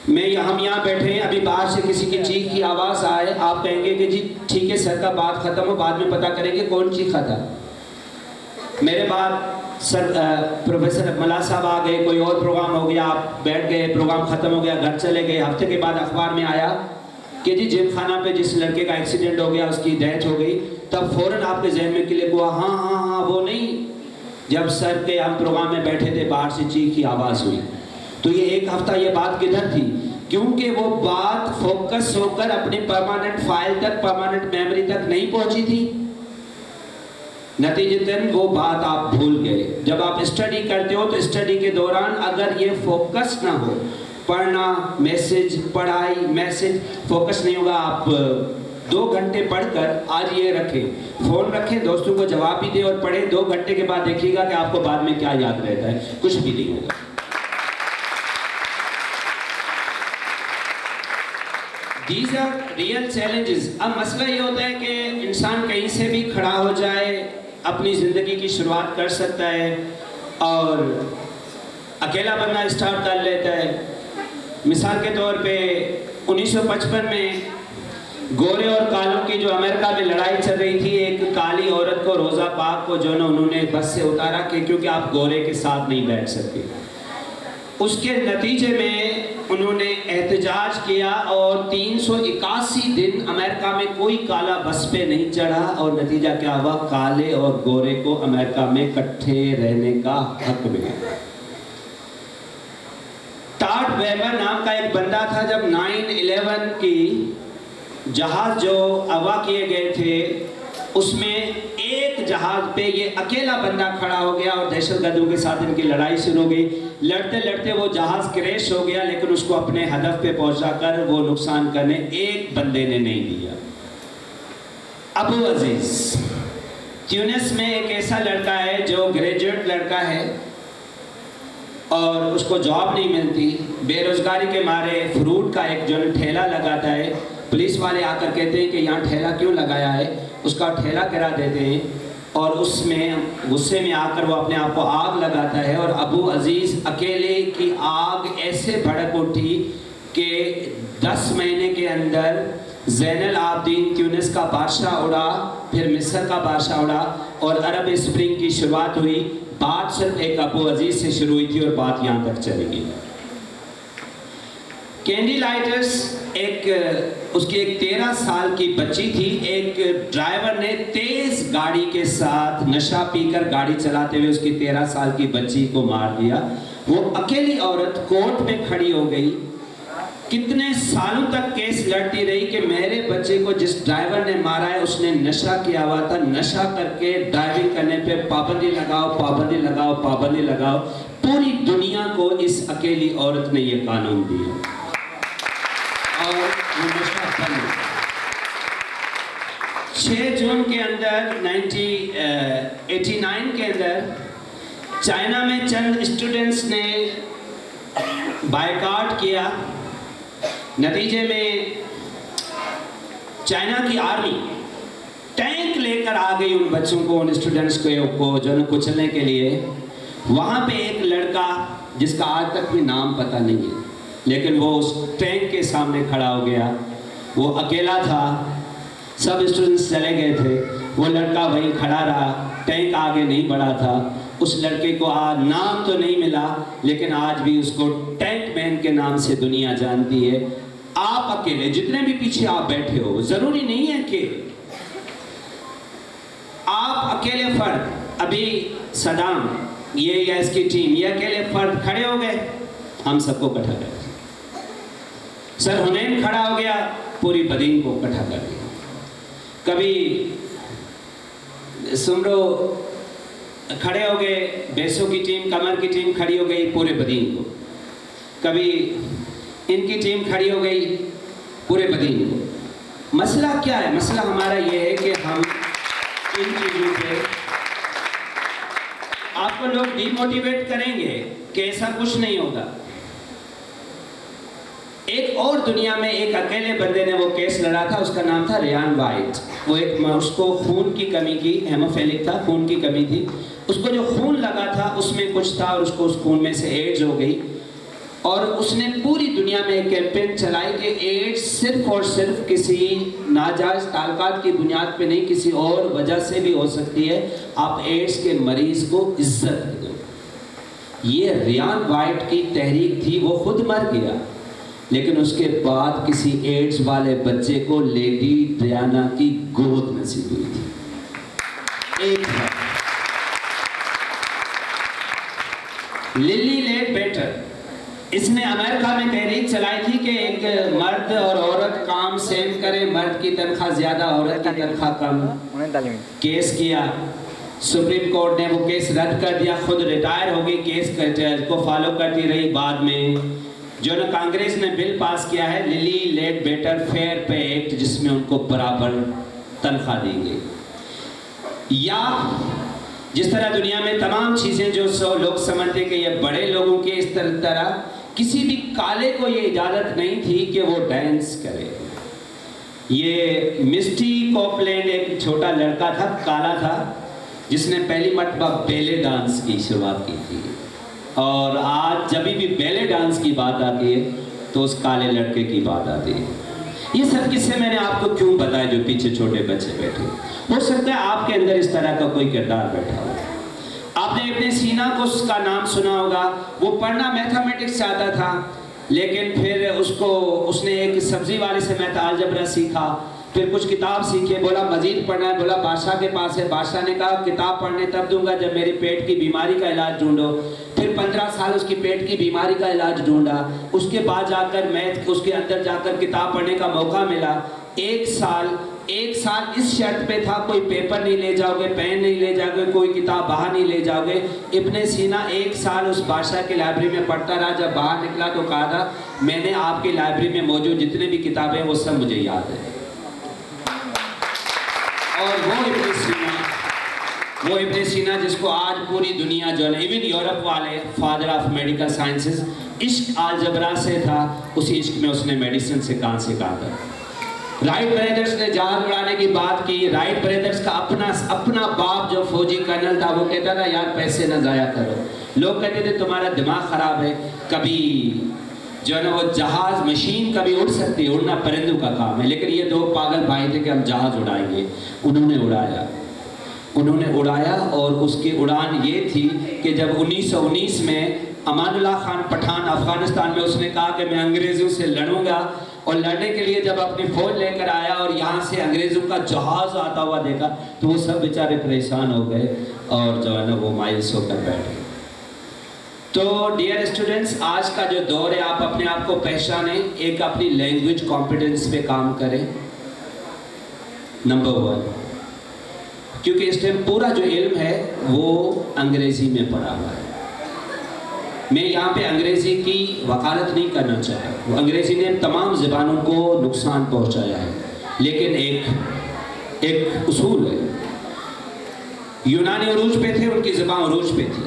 ہم یہاں بیٹھے ہیں، ابھی باہر سے کسی کی چیخ کی آواز آئے، آپ کہیں گے کہ جی ٹھیک ہے سر کا بات ختم ہو، بعد میں پتہ کریں گے کون چیخا تھا. میرے بعد سر پروفیسر ملا صاحب آ گئے، کوئی اور پروگرام ہو گیا، آپ بیٹھ گئے، پروگرام ختم ہو گیا، گھر چلے گئے. ہفتے کے بعد اخبار میں آیا کہ جی جم خانہ پہ جس لڑکے کا ایکسیڈنٹ ہو گیا، اس کی ڈیتھ ہو گئی. تب فوراً آپ کے ذہن میں کلک ہوا، ہاں وہ نہیں، جب سر کے ہم پروگرام میں بیٹھے تھے باہر سے چیخ کی آواز ہوئی. تو یہ ایک ہفتہ یہ بات کدھر تھی؟ کیونکہ وہ بات فوکس ہو کر اپنی پرماننٹ فائل تک، پرماننٹ میموری تک نہیں پہنچی تھی. نتیجتاً وہ بات آپ بھول گئے. جب آپ اسٹڈی کرتے ہو تو اسٹڈی کے دوران اگر یہ فوکس نہ ہو، پڑھنا، میسج، پڑھائی، میسج، فوکس نہیں ہوگا. آپ 2 گھنٹے پڑھ کر آج یہ رکھیں، فون رکھیں، دوستوں کو جواب بھی دیں اور پڑھیں. 2 گھنٹے کے بعد دیکھیے گا کہ آپ کو بعد میں کیا یاد رہتا ہے. کچھ بھی نہیں ہوگا. These are real challenges. اب مسئلہ یہ ہوتا ہے کہ انسان کہیں سے بھی کھڑا ہو جائے، اپنی زندگی کی شروعات کر سکتا ہے اور اکیلا بننا اسٹارٹ کر لیتا ہے. مثال کے طور پہ 1955 میں گورے اور کالوں کی جو امریکہ میں لڑائی چل رہی تھی، ایک کالی عورت کو، روزہ پاک کو جو نا انہوں نے بس سے اتارا کہ کیونکہ آپ گورے کے ساتھ نہیں بیٹھ سکتے. اس کے نتیجے میں انہوں نے احتجاج کیا اور 381 دن امریکہ میں کوئی کالا بس پہ نہیں چڑھا، اور نتیجہ کیا ہوا؟ کالے اور گورے کو امریکہ میں اکٹھے رہنے کا حق ملا. ٹاڈ ویبر نام کا ایک بندہ تھا، جب 9/11 کی جہاز جو اغوا کیے گئے تھے اس میں ایک جہاز پہ یہ اکیلا بندہ کھڑا ہو گیا اور دہشت گردوں کے ساتھ ان کی لڑائی شروع ہو گئی. لڑتے لڑتے وہ جہاز کریش ہو گیا، لیکن اس کو اپنے ہدف پہ پہنچا کر وہ نقصان کرنے ایک بندے نے نہیں دیا. ابو عزیز تیونس میں ایک ایسا لڑکا ہے جو گریجویٹ لڑکا ہے اور اس کو جاب نہیں ملتی. بے روزگاری کے مارے فروٹ کا ایک جو ٹھیلا لگاتا ہے. پولیس والے آ کر کہتے ہیں کہ یہاں ٹھیلا کیوں لگایا ہے؟ اس کا ٹھیلا کرا دیتے ہیں اور اس میں غصے میں آ کر وہ اپنے آپ کو آگ لگاتا ہے. اور ابو عزیز اکیلے کی آگ ایسے بھڑک اٹھی کہ 10 مہینے کے اندر زین العابدین تیونس کا بادشاہ اڑا، پھر مصر کا بادشاہ اڑا اور عرب اسپرنگ کی شروعات ہوئی. بات صرف ایک ابو عزیز سے شروع ہوئی تھی اور بات یہاں تک چلی گئی. کینڈی لائٹرز اس کی ایک 13 سال کی بچی تھی. ایک ڈرائیور نے تیز گاڑی کے ساتھ نشہ پی کر گاڑی چلاتے ہوئے اس کی 13 سال کی بچی کو مار دیا. وہ اکیلی عورت کورٹ میں کھڑی ہو گئی، کتنے سالوں تک کیس لڑتی رہی کہ میرے بچے کو جس ڈرائیور نے مارا ہے اس نے نشہ کیا ہوا تھا، نشہ کر کے ڈرائیونگ کرنے پہ پابندی لگاؤ، پابندی لگاؤ، پابندی لگاؤ. پوری دنیا کو اس اکیلی عورت نے یہ قانون دیا اور وہ نشہ بند. 6 جون کے اندر 1989 کے اندر چائنا میں چند اسٹوڈنٹس نے بائیکاٹ کیا. نتیجے میں چائنا کی آرمی ٹینک لے کر آ گئی ان بچوں کو، ان اسٹوڈنٹس کو جو ہے کچلنے کے لیے. وہاں پہ ایک لڑکا جس کا آج تک بھی نام پتہ نہیں ہے، لیکن وہ اس ٹینک کے سامنے کھڑا ہو گیا. وہ اکیلا تھا، سب اسٹوڈنٹس چلے گئے تھے، وہ لڑکا وہیں کھڑا رہا. ٹینک آگے نہیں بڑھا تھا. اس لڑکے کو آج نام تو نہیں ملا، لیکن آج بھی اس کو ٹینک مین کے نام سے دنیا جانتی ہے. آپ اکیلے، جتنے بھی پیچھے آپ بیٹھے ہو، ضروری نہیں ہے کہ آپ اکیلے فرد، ابھی صدام یہ یا اس کی ٹیم یہ اکیلے فرد کھڑے ہو گئے، ہم سب کو اکٹھا کر دیا. سر حنین کھڑا ہو گیا، پوری بدین کو اکٹھا کر دیا. کبھی سمرو کھڑے ہو گئے، بیسو کی ٹیم، کمر کی ٹیم کھڑی ہو گئی، پورے بدین کو. کبھی ان کی ٹیم کھڑی ہو گئی، پورے بدین کو. مسئلہ کیا ہے؟ مسئلہ ہمارا یہ ہے کہ ہم ان چیزوں پہ آپ کو لوگ ڈی موٹیویٹ کریں گے کہ ایسا کچھ نہیں ہوگا. ایک اور دنیا میں ایک اکیلے بندے نے وہ کیس لڑا تھا، اس کا نام تھا ریان وائٹ. وہ اس کو خون کی کمی کی، ہیموفیلک تھا، خون کی کمی تھی. اس کو جو خون لگا تھا اس میں کچھ تھا اور اس کو اس خون میں سے ایڈز ہو گئی. اور اس نے پوری دنیا میں ایک کیمپین چلائی کہ ایڈز صرف اور صرف کسی ناجائز تعلقات کی بنیاد پہ نہیں، کسی اور وجہ سے بھی ہو سکتی ہے. آپ ایڈز کے مریض کو عزت دو. یہ ریان وائٹ کی تحریک تھی. وہ خود مر گیا، لیکن اس کے بعد کسی ایڈز والے بچے کو لیڈی ڈیانا کی گود نصیب ہوئی تھی. ایک للی لیڈ بیٹر، اس نے امریکہ میں تحریک چلائی تھی کہ ایک مرد اور عورت کام سیم کرے، مرد کی تنخواہ زیادہ، عورت کی تنخواہ کم. کیس کیا، سپریم کورٹ نے وہ کیس رد کر دیا. خود ریٹائر ہو گئی، کیس کو فالو کرتی رہی. بعد میں جو نا کانگریس نے بل پاس کیا ہے للی لیڈ بیٹر فیئر پے ایکٹ، جس میں ان کو برابر تنخواہ دی گئی. یا جس طرح دنیا میں تمام چیزیں جو لوگ سمجھتے کہ یہ بڑے لوگوں کے، اس طرح کسی بھی کالے کو یہ اجازت نہیں تھی کہ وہ ڈانس کرے. یہ مسٹی کوپلینڈ ایک چھوٹا لڑکا تھا، کالا تھا، جس نے پہلی مرتبہ بیلے ڈانس کی شروعات کی تھی، اور آج جب بھی بیلے ڈانس کی بات آتی ہے تو اس کالے لڑکے کی بات آتی ہے۔ یہ سب قصے میں نے آپ کو کیوں بتایا جو پیچھے چھوٹے بچے بیٹھے؟ ہو سکتا ہے آپ کے اندر اس طرح کا کوئی کردار بیٹھا ہو۔ آپ نے ابن سینا کو اس کا نام سنا ہوگا، وہ پڑھنا میتھمیٹکس چاہتا تھا، لیکن پھر اس نے ایک سبزی والے سے میتھ الجبرا سیکھا، پھر کچھ کتاب سیکھے، بولا مزید پڑھنا ہے، بولا بادشاہ کے پاس ہے، بادشاہ نے کہا کتاب پڑھنے تب دوں گا جب میری پیٹ کی بیماری کا علاج ڈھونڈو۔ پھر 15 سال اس کی پیٹ کی بیماری کا علاج ڈھونڈا، اس کے بعد جا کر میتھ اس کے اندر جا کر کتاب پڑھنے کا موقع ملا۔ ایک سال اس شرط پہ تھا، کوئی پیپر نہیں لے جاؤ گے، پین نہیں لے جاؤ گے، کوئی کتاب باہر نہیں لے جاؤ گے۔ ابن سینا ایک سال اس بادشاہ کی لائبریری میں پڑھتا رہا، جب باہر نکلا تو کہا تھا میں نے آپ کی لائبریری میں موجود جتنے بھی کتابیں وہ سب مجھے یاد ہیں۔ اور وہ ابن سینا جس کو آج پوری دنیا جو ہے ایون یورپ والے فادر آف میڈیکل سائنسز، عشق الجبرا سے تھا، اسی عشق میں اس نے میڈیسن سے کہاں سے کہا تھا۔ رائٹ بردرز نے جہاز اڑانے کی بات کی، رائٹ بردرز کا اپنا باپ جو فوجی کرنل تھا وہ کہتا تھا یار پیسے نہ ضائع کرو۔ لوگ کہتے تھے تمہارا دماغ خراب ہے، کبھی جو ہے نا وہ جہاز مشین کبھی اڑ سکتی ہے، اڑنا پرندوں کا کام ہے، لیکن یہ دو پاگل بھائی تھے کہ ہم جہاز اڑائیں گے۔ انہوں نے اڑایا اور اس کی اڑان یہ تھی کہ جب 1919 میں امان اللہ خان پٹھان افغانستان میں اس نے کہا کہ میں انگریزوں سے لڑوں گا، اور لڑنے کے لیے جب اپنی فوج لے کر آیا اور یہاں سے انگریزوں کا جہاز آتا ہوا دیکھا تو وہ سب بیچارے پریشان ہو گئے اور جو ہے نا وہ مایوس ہو کر بیٹھے۔ تو ڈیئر اسٹوڈنٹس، آج کا جو دور ہے آپ اپنے آپ کو پہچانیں، ایک اپنی لینگویج کمپیٹنس پہ کام کریں، نمبر 1، کیونکہ اس ٹائم پورا جو علم ہے وہ انگریزی میں پڑھا ہوا ہے۔ میں یہاں پہ انگریزی کی وکالت نہیں کرنا چاہتا، وہ انگریزی نے تمام زبانوں کو نقصان پہنچایا ہے، لیکن ایک اصول ہے۔ یونانی عروج پہ تھے، ان کی زبان عروج پہ تھی،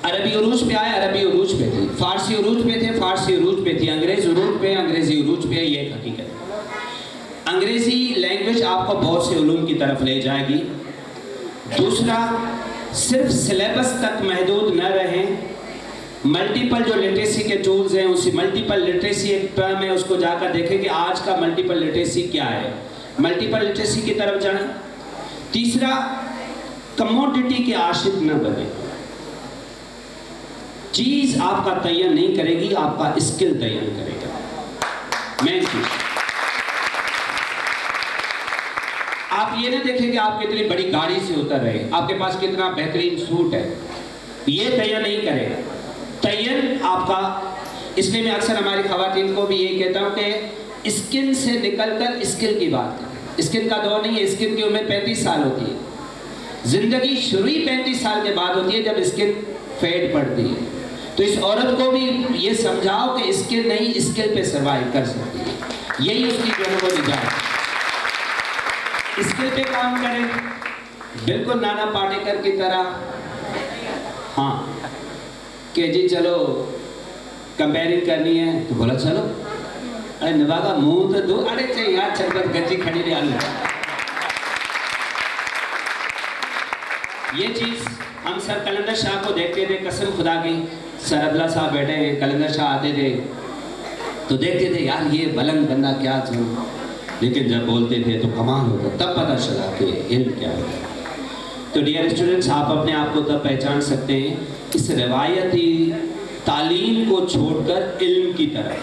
عربی عروج پہ آئے، عربی عروج پہ تھی، فارسی عروج پہ تھے، فارسی عروج پہ تھی، انگریز عروج پہ، انگریزی عروج پہ، یہ ایک حقیقت ہے۔ انگریزی لینگویج آپ کو بہت سے علوم کی طرف لے جائے گی۔ دوسرا، صرف سلیبس تک محدود نہ رہیں، ملٹیپل جو لٹریسی کے ٹولز ہیں، اسی ملٹیپل لٹریسی ایک ٹرم ہے، اس کو جا کر دیکھیں کہ آج کا ملٹیپل لٹریسی کیا ہے، ملٹیپل لٹریسی کی طرف جائیں۔ تیسرا، کموڈٹی کے عاشق نہ بنیں، چیز آپ کا تعین نہیں کرے گی، آپ کا اسکل تعین کرے گا۔ مین چیز آپ یہ نہ دیکھیں کہ آپ کتنی بڑی گاڑی سے اتر رہے، آپ کے پاس کتنا بہترین سوٹ ہے، یہ تعین نہیں کرے گا۔ تعین آپ کا، اس لیے میں اکثر ہماری خواتین کو بھی یہی کہتا ہوں کہ اسکن سے نکل کر اسکل کی بات کریں۔ اسکن کا دور نہیں ہے، اسکن کی عمر 35 سال ہوتی ہے، زندگی شروع 35 سال کے بعد ہوتی ہے جب اسکن فیڈ پڑتی ہے۔ تو اس عورت کو بھی یہ سمجھاؤ کہ اسکل نہیں، اسکل پہ سروائیو کر سکتی ہے، یہی اس کی جو ہے وہ نجات۔ اسکل پہ کام کریں، بالکل نانا پاٹیکر کی طرح، ہاں کہ جی چلو کمپیرنگ کرنی ہے تو بولا چلو، ارے نباغا منہ تو دو، ارے چاہیے یار چل کر گچی کھڑی لے آلو۔ یہ چیز ہم سر کلندر شاہ کو دیکھتے تھے، قسم خدا کی، سر عبداللہ صاحب بیٹھے ہیں، کلندر شاہ آتے تھے تو دیکھتے تھے یار یہ بلند بندہ کیا چیز، لیکن جب بولتے تھے تو کمال ہوتا، تب پتہ چلا کہ علم کیا ہے۔ تو ڈیئر اسٹوڈنٹس، آپ اپنے آپ کو تب پہچان سکتے ہیں اس روایتی تعلیم کو چھوڑ کر علم کی طرف۔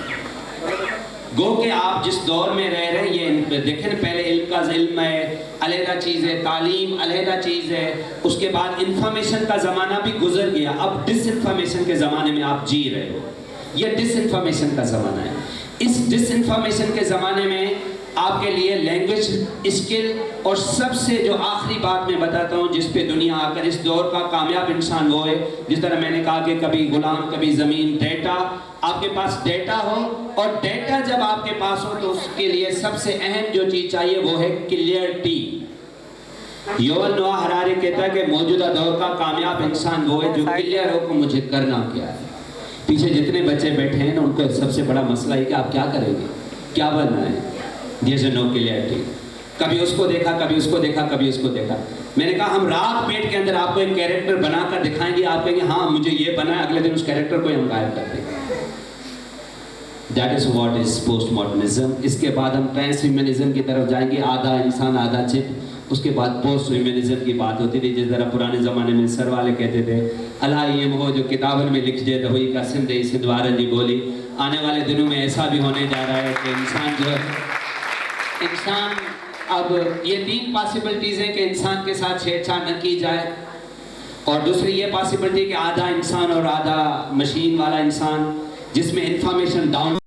گو کہ آپ جس دور میں رہ رہے ہیں، یہ دیکھیں پہلے علم کا علم ہے علیحدہ چیز ہے، تعلیم علیحدہ چیز ہے، اس کے بعد انفارمیشن کا زمانہ بھی گزر گیا، اب ڈس انفارمیشن کے زمانے میں آپ جی رہے ہو، یہ ڈس انفارمیشن کا زمانہ ہے۔ اس ڈس انفارمیشن کے زمانے میں آپ کے لیے لینگویج اسکل، اور سب سے جو آخری بات میں بتاتا ہوں جس پہ دنیا آ کر اس دور کا کامیاب انسان وہ ہے، جس طرح میں نے کہا کہ کبھی غلام کبھی زمین، ڈیٹا، آپ کے پاس ڈیٹا ہو، اور ڈیٹا جب آپ کے پاس ہو تو اس کے لیے سب سے اہم جو چیز چاہیے وہ ہے کلیئرٹی۔ یوول نوآ ہراری کہتا ہے کہ موجودہ دور کا کامیاب انسان وہ ہے جو کلیئر ہو کہ مجھے کرنا کیا ہے۔ پیچھے جتنے بچے بیٹھے ہیں نا ان کو سب سے بڑا مسئلہ ہے کہ آپ کیا کریں گے، کیا بننا ہے، There's no clarity. کبھی اس کو دیکھا, کبھی اس کو دیکھا, کبھی اس کو دیکھا. میں نے کہا ہم رات پیٹ کے اندر آپ کو ایک کیریکٹر بنا کر دکھائیں گے, آپ کہیں گے ہاں مجھے یہ بنا ہے, اگلے دن اس کیریکٹر کو ہم غائب کر دیں گے. That is what is post-modernism. اس کے بعد ہم ٹرانس-ہیومنزم کی طرف جائیں گے, آدھا انسان آدھا چپ. اس کے بعد پوسٹ-ہیومنزم کی بات ہوتی تھی, جس طرح پرانے زمانے میں سر والے کہتے تھے الائیم ہو جو کتابن میں لکھ جائے ہوئی کا سندھ سندوارن جی بولی. آنے والے دنوں میں ایسا بھی ہونے جا رہا ہے کہ انسان جو ہے, انسان اب یہ 3 پاسبلٹیز ہیں کہ انسان کے ساتھ چھیڑ چھاڑ نہ کی جائے, اور دوسری یہ پاسبلٹی کہ آدھا انسان اور آدھا مشین والا انسان, جس میں انفارمیشن ڈاؤن